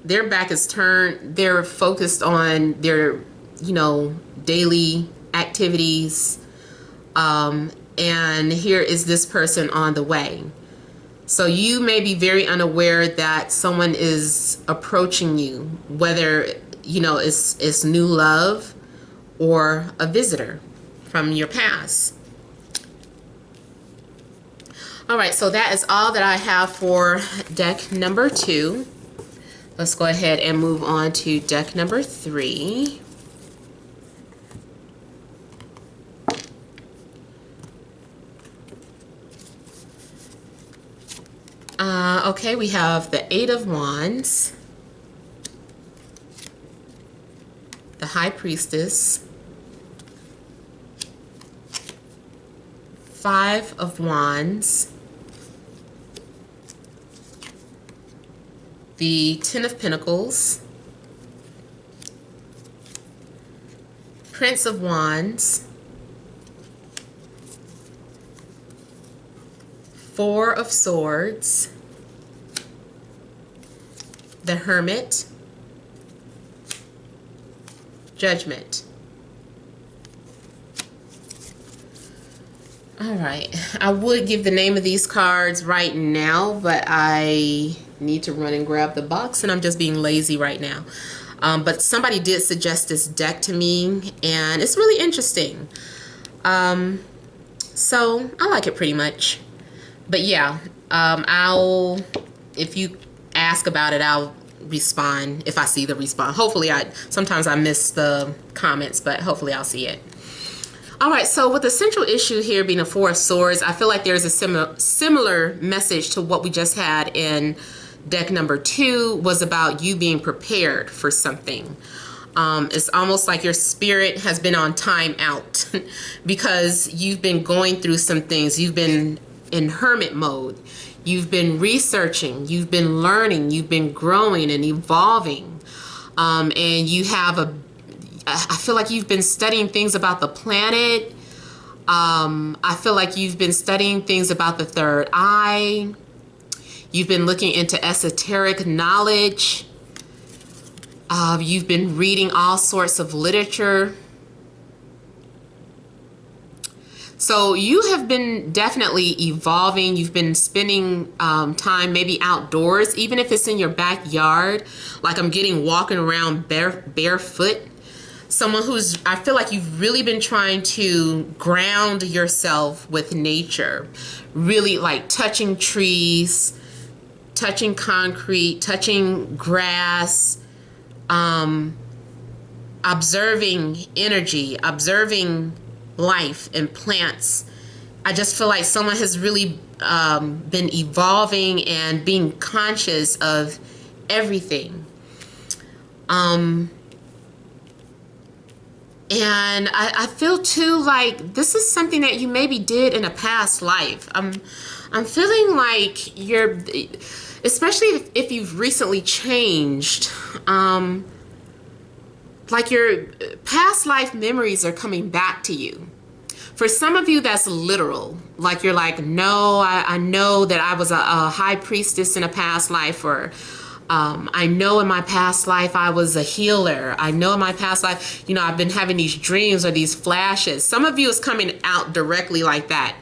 Their back is turned. They're focused on their, daily activities. And here is this person on the way. So you may be very unaware that someone is approaching you, whether, it's new love or a visitor from your past. All right, so that is all that I have for deck number 2. Let's go ahead and move on to deck number 3. Okay, we have the 8 of Wands, the High Priestess, 5 of Wands, the 10 of Pentacles, Prince of Wands, Four of Swords, the Hermit, Judgment. All right, I would give the name of these cards right now, but I need to run and grab the box, and I'm just being lazy right now. But somebody did suggest this deck to me, and it's really interesting. So I like it pretty much. But yeah, if you ask about it, I'll respond if I see the response. Hopefully, sometimes I miss the comments, but hopefully I'll see it. All right, so with the central issue here being a Four of Swords, I feel like there's a similar message to what we just had in deck number 2, was about you being prepared for something. It's almost like your spirit has been on time out because you've been going through some things. You've been in hermit mode. You've been researching. You've been learning. You've been growing and evolving. And you have I feel like you've been studying things about the planet. I feel like you've been studying things about the third eye. You've been looking into esoteric knowledge. You've been reading all sorts of literature. So you have been definitely evolving. You've been spending time maybe outdoors, even if it's in your backyard. Like I'm getting walking around barefoot. Someone I feel like you've really been trying to ground yourself with nature. Really like touching trees, touching concrete, touching grass, observing energy, observing life and plants. I just feel like someone has really been evolving and being conscious of everything. And I feel too like this is something that you maybe did in a past life. I'm feeling like you're, especially if you've recently changed, like your past life memories are coming back to you. For some of you, that's literal. Like you're like, no, I know that I was a high priestess in a past life, or I know in my past life I was a healer. I know in my past life, you know, I've been having these dreams or these flashes. Some of you is coming out directly like that.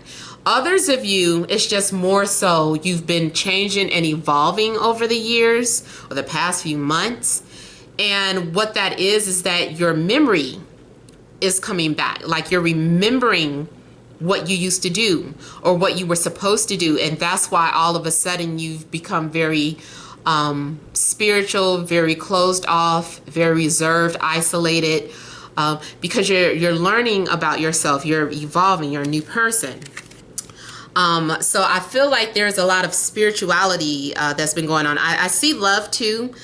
Others of you, it's just more so you've been changing and evolving over the years or the past few months. And what that is that your memory is coming back. Like you're remembering what you used to do or what you were supposed to do. And that's why all of a sudden you've become very spiritual, very closed off, very reserved, isolated, because you're learning about yourself, you're evolving, you're a new person. So I feel like there's a lot of spirituality that's been going on. I see love too,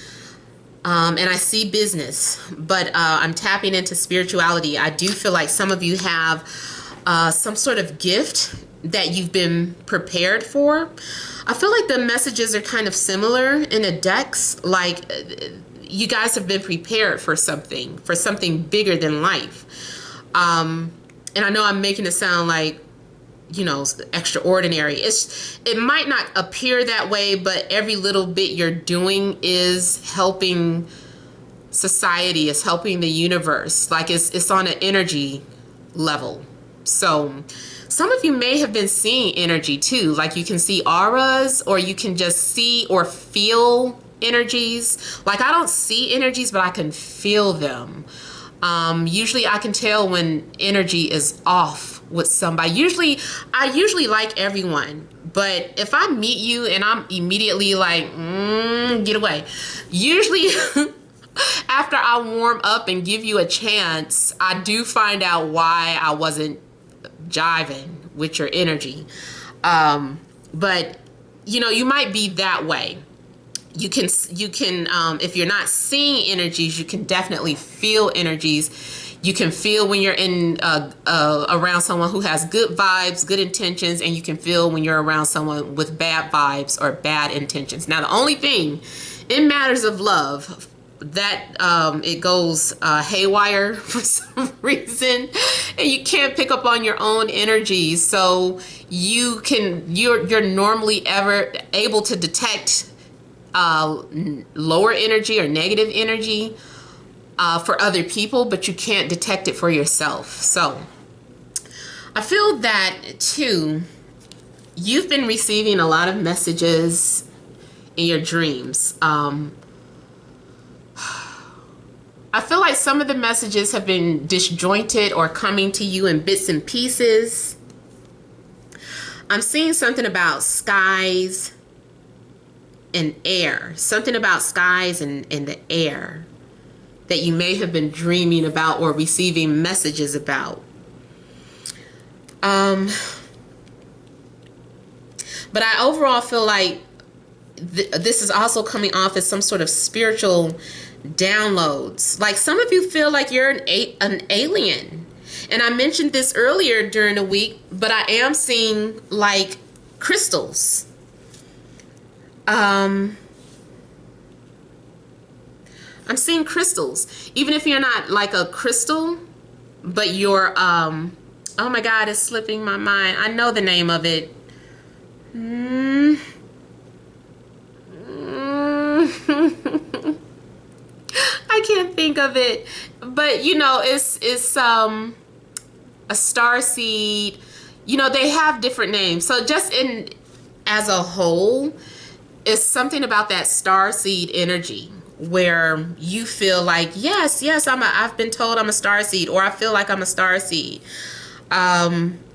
and I see business, but I'm tapping into spirituality. I do feel like some of you have some sort of gift that you've been prepared for. I feel like the messages are kind of similar in the decks. Like you guys have been prepared for something bigger than life. And I know I'm making it sound like, you know, extraordinary. It might not appear that way, but every little bit you're doing is helping society, is helping the universe. Like it's on an energy level. So some of you may have been seeing energy too. Like you can see auras, or you can just see or feel energies. Like I don't see energies, but I can feel them. Usually I can tell when energy is off with somebody. I usually like everyone, but if I meet you and I'm immediately like, get away. Usually after I warm up and give you a chance, I do find out why I wasn't jiving with your energy. But you know, you might be that way. You can if you're not seeing energies, you can definitely feel energies. You can feel when you're in around someone who has good vibes, good intentions, and you can feel when you're around someone with bad vibes or bad intentions. Now, the only thing in matters of love, it goes haywire for some reason, and you can't pick up on your own energy. So you're normally ever able to detect lower energy or negative energy for other people, but you can't detect it for yourself. So I feel that too. You've been receiving a lot of messages in your dreams. I feel like some of the messages have been disjointed or coming to you in bits and pieces. I'm seeing something about skies and air. Something about skies and the air that you may have been dreaming about or receiving messages about. But I overall feel like this is also coming off as some sort of spiritual downloads. Like some of you feel like you're an alien. And I mentioned this earlier during the week, but I am seeing like crystals. I'm seeing crystals. Even if you're not like a crystal, but you're, oh my God, it's slipping my mind. I know the name of it. I can't think of it, but you know, it's a star seed. You know, they have different names. So just as a whole, it's something about that star seed energy where you feel like, yes, I've been told I'm a star seed, or I feel like I'm a star seed.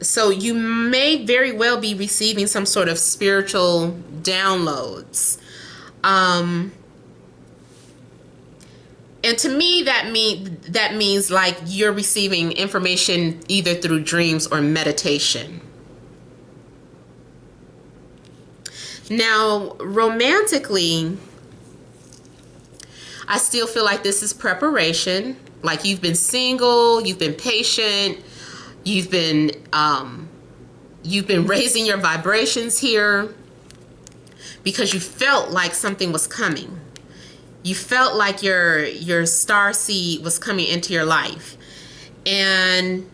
So you may very well be receiving some sort of spiritual downloads. And to me, that means like you're receiving information either through dreams or meditation. Now, romantically, I still feel like this is preparation. Like you've been single, you've been patient, you've been raising your vibrations here because you felt like something was coming. You felt like your star seed was coming into your life. And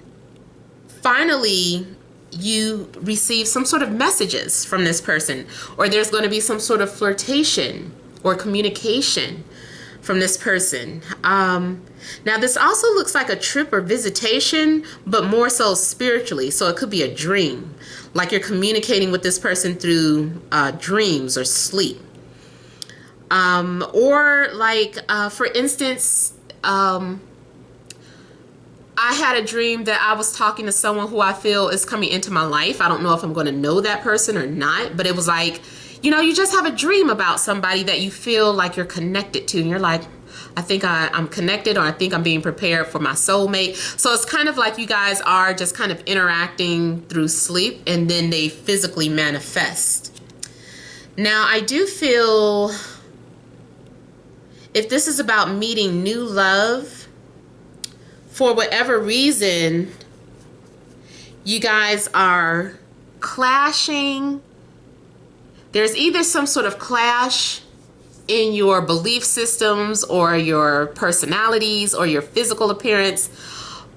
finally, you receive some sort of messages from this person, or there's going to be some sort of flirtation or communication from this person. Now, this also looks like a trip or visitation, but more so spiritually. So it could be a dream, like you're communicating with this person through dreams or sleep. Or like, for instance, I had a dream that I was talking to someone who I feel is coming into my life. I don't know if I'm going to know that person or not, but it was like, you know, you just have a dream about somebody that you feel like you're connected to, and you're like, I think I'm connected, or I think I'm being prepared for my soulmate. So it's kind of like you guys are just kind of interacting through sleep, and then they physically manifest. Now, I do feel if this is about meeting new love, for whatever reason, you guys are clashing. There's either some sort of clash in your belief systems or your personalities or your physical appearance,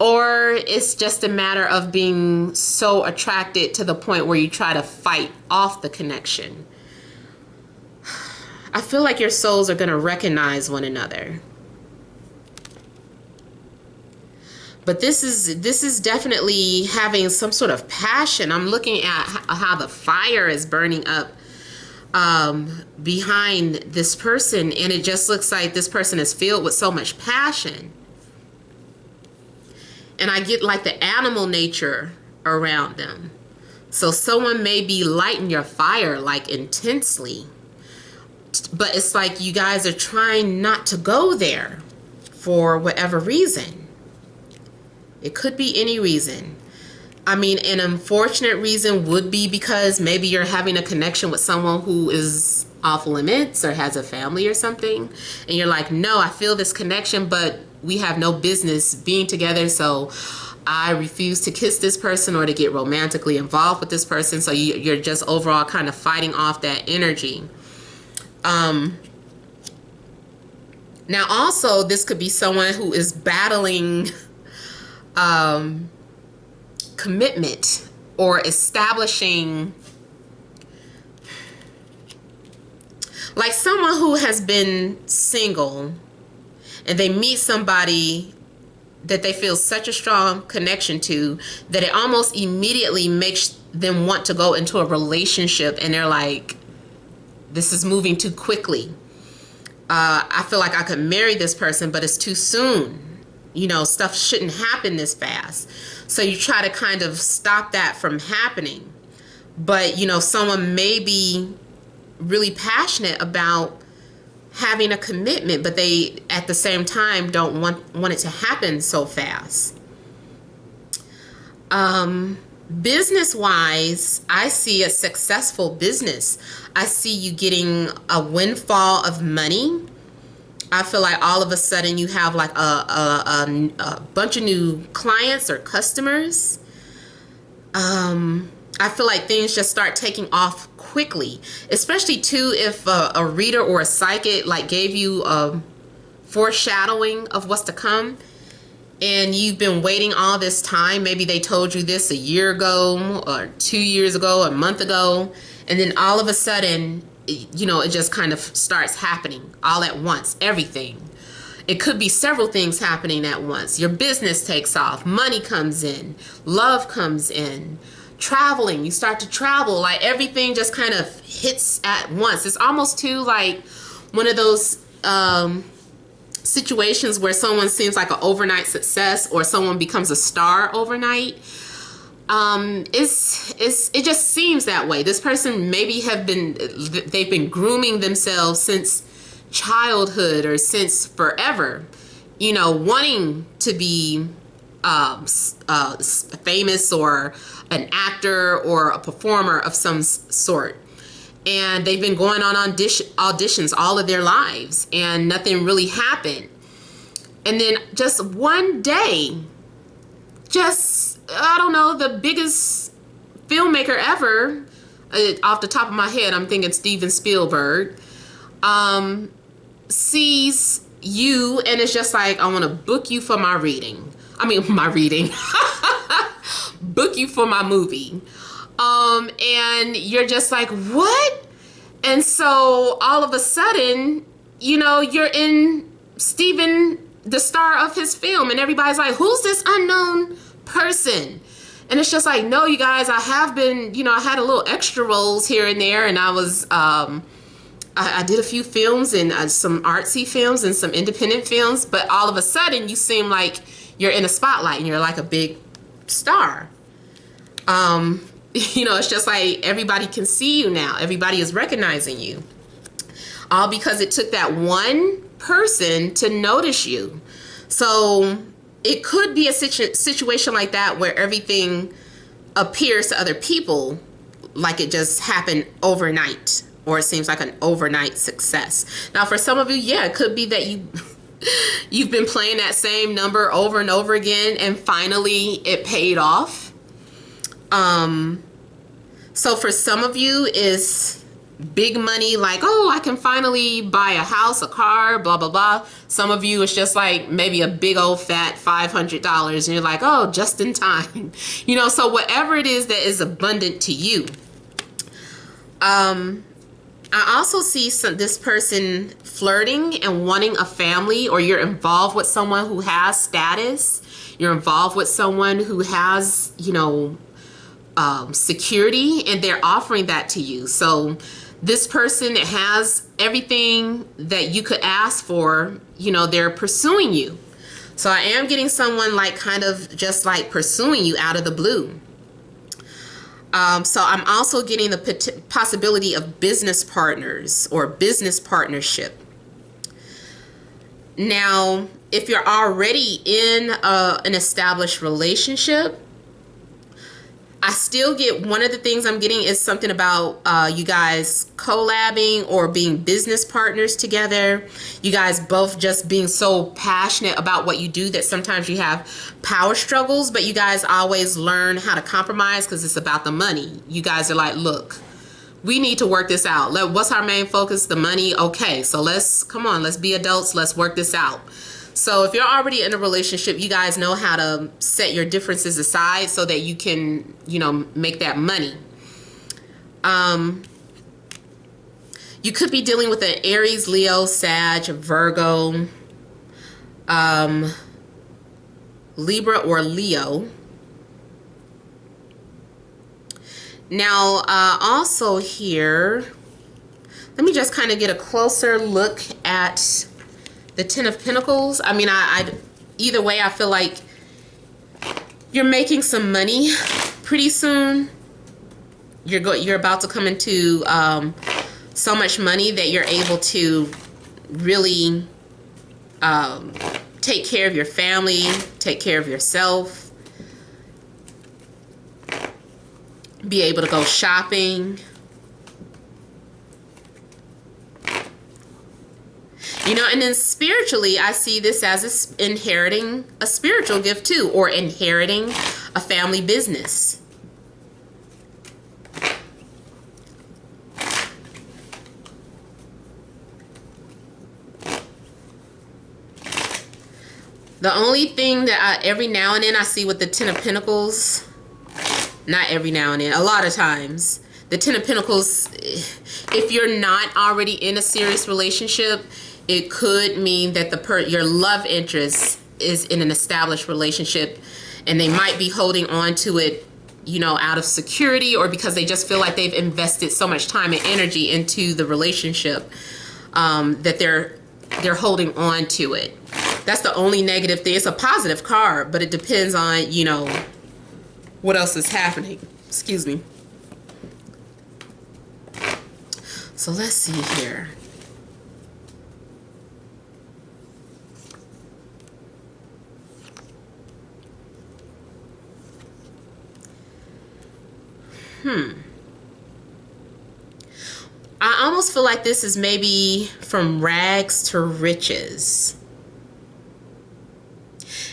or it's just a matter of being so attracted to the point where you try to fight off the connection. I feel like your souls are going to recognize one another. But this is definitely having some sort of passion. I'm looking at how the fire is burning up behind this person, and it just looks like this person is filled with so much passion. And I get like the animal nature around them. So someone may be lighting your fire like intensely, but it's like you guys are trying not to go there for whatever reason. It could be any reason. I mean, an unfortunate reason would be because maybe you're having a connection with someone who is off limits or has a family or something, and you're like, no, I feel this connection, but we have no business being together, so I refuse to kiss this person or to get romantically involved with this person. So you're just overall kind of fighting off that energy. Now, also, this could be someone who is battling commitment or establishing, like someone who has been single and they meet somebody that they feel such a strong connection to that it almost immediately makes them want to go into a relationship, and they're like, this is moving too quickly. I feel like I could marry this person, but it's too soon. You know, stuff shouldn't happen this fast. So you try to kind of stop that from happening. But, you know, someone may be really passionate about having a commitment, but they at the same time don't want it to happen so fast. Business wise, I see a successful business. I see you getting a windfall of money. I feel like all of a sudden you have like a bunch of new clients or customers. I feel like things just start taking off quickly, especially too if a reader or a psychic like gave you a foreshadowing of what's to come, and you've been waiting all this time. Maybe they told you this a year ago or 2 years ago, a month ago, and then all of a sudden, you know, it just kind of starts happening all at once, everything. It could be several things happening at once. Your business takes off, money comes in, love comes in, traveling, you start to travel, like everything just kind of hits at once. It's almost too like one of those situations where someone seems like an overnight success or someone becomes a star overnight. It just seems that way. This person maybe they've been grooming themselves since childhood or since forever, you know, wanting to be famous or an actor or a performer of some sort. And they've been going on auditions all of their lives and nothing really happened. And then just one day, I don't know, the biggest filmmaker ever, off the top of my head, I'm thinking Steven Spielberg, sees you and it's just like, I want to book you for my reading. Book you for my movie. And you're just like, what? And so all of a sudden, you know, you're in Steven, the star of his film, and everybody's like, who's this unknown person? And it's just like, no, you guys, I have been, you know, I had a little extra roles here and there, and I was, I did a few films and some artsy films and some independent films, but all of a sudden you seem like you're in a spotlight and you're like a big star. You know, it's just like everybody can see you now. Everybody is recognizing you. All because it took that one person to notice you. So it could be a situation like that where everything appears to other people like it just happened overnight, or it seems like an overnight success. Now, for some of you, yeah, it could be that you've been playing that same number over and over again, and finally it paid off. So for some of you is big money, like, oh, I can finally buy a house, a car, blah, blah, blah. Some of you it's just like maybe a big old fat $500 and you're like, oh, just in time. You know, so whatever it is that is abundant to you. I also see this person flirting and wanting a family, or you're involved with someone who has status. You're involved with someone who has, you know, security, and they're offering that to you. So this person has everything that you could ask for, you know, they're pursuing you. So I am getting someone like kind of just like pursuing you out of the blue. So I'm also getting the possibility of business partners or business partnership. Now, if you're already in an established relationship, I still get, one of the things I'm getting is something about you guys collabing or being business partners together. You guys both just being so passionate about what you do that sometimes you have power struggles, but you guys always learn how to compromise because it's about the money. You guys are like, look, we need to work this out. What's our main focus? The money. Okay, so come on, let's be adults. Let's work this out. So if you're already in a relationship, you guys know how to set your differences aside so that you can, make that money. You could be dealing with an Aries, Leo, Sag, Virgo, Libra, or Leo. Now, also here, let me just kind of get a closer look at the Ten of Pentacles. I mean, either way, I feel like you're making some money pretty soon. You're about to come into so much money that you're able to really take care of your family, take care of yourself, be able to go shopping. And then spiritually, I see this as inheriting a spiritual gift too, or inheriting a family business. The only thing that every now and then I see with the Ten of Pentacles, not every now and then, a lot of times, the Ten of Pentacles, if you're not already in a serious relationship, it could mean that your love interest is in an established relationship, and they might be holding on to it, out of security, or because they just feel like they've invested so much time and energy into the relationship that they're holding on to it. That's the only negative thing. It's a positive card, but it depends on, what else is happening. Excuse me. So let's see here. I almost feel like this is maybe from rags to riches.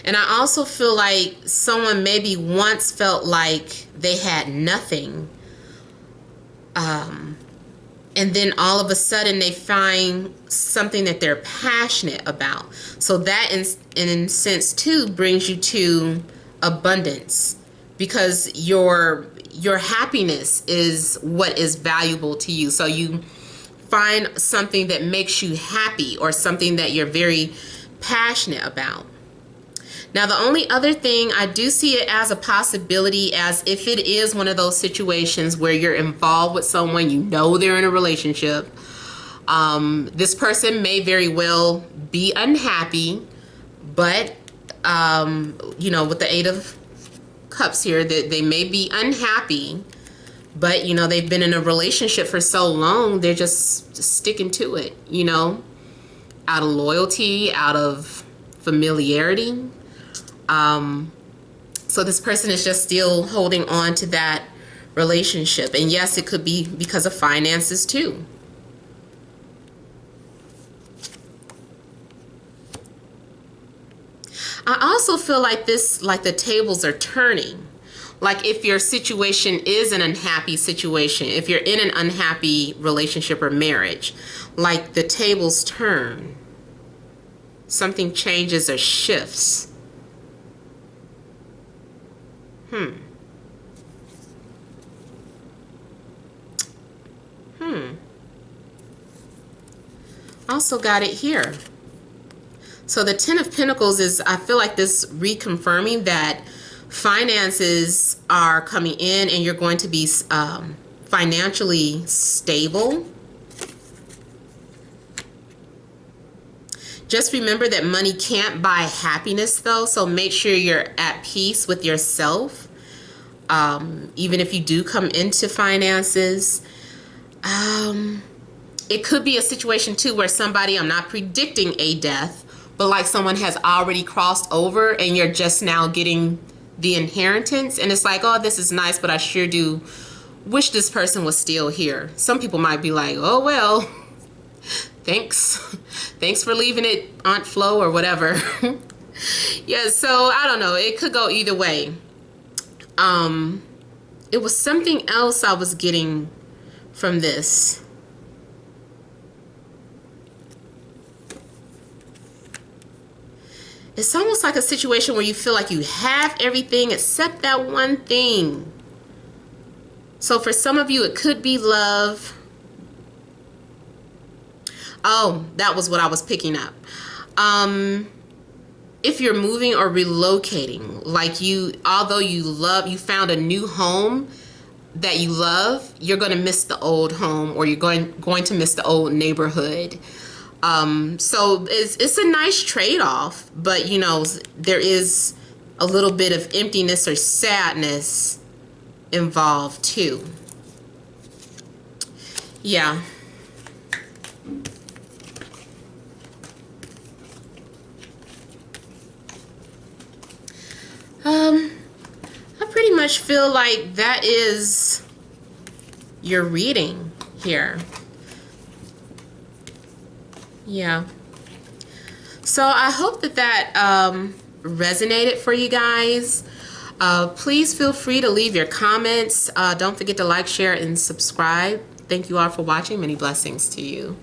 And I also feel like someone maybe once felt like they had nothing. And then all of a sudden they find something that they're passionate about. So that in a sense too brings you to abundance, because your happiness is what is valuable to you. So you find something that makes you happy, or something that you're very passionate about. Now, the only other thing, I do see it as a possibility, as if it is one of those situations where you're involved with someone, they're in a relationship. This person may very well be unhappy, but, with the Eight of Cups here, that they may be unhappy, but, they've been in a relationship for so long, they're just sticking to it, out of loyalty, out of familiarity. So this person is just still holding on to that relationship. And yes, it could be because of finances too. I also feel like the tables are turning. Like if your situation is an unhappy situation, if you're in an unhappy relationship or marriage, like the tables turn. Something changes or shifts. Also got it here. So the Ten of Pentacles is, I feel like this reconfirming that finances are coming in and you're going to be financially stable. Just remember that money can't buy happiness though, so make sure you're at peace with yourself. Even if you do come into finances. It could be a situation too where somebody, I'm not predicting a death, but like someone has already crossed over and you're just now getting the inheritance, and it's like, oh, this is nice, but I sure do wish this person was still here. Some people might be like, oh well, thanks for leaving it, Aunt Flo, or whatever. Yeah, so I don't know, it could go either way. It was something else I was getting from this. It's almost like a situation where you feel like you have everything except that one thing. So for some of you, it could be love. Oh, that was what I was picking up. If you're moving or relocating, like although you found a new home that you love, you're going to miss the old home, or you're going to miss the old neighborhood. So it's a nice trade-off, but you know, there is a little bit of emptiness or sadness involved too. Yeah. I pretty much feel like that is your reading here. Yeah. So I hope that resonated for you guys. Please feel free to leave your comments. Don't forget to like, share, and subscribe. Thank you all for watching. Many blessings to you.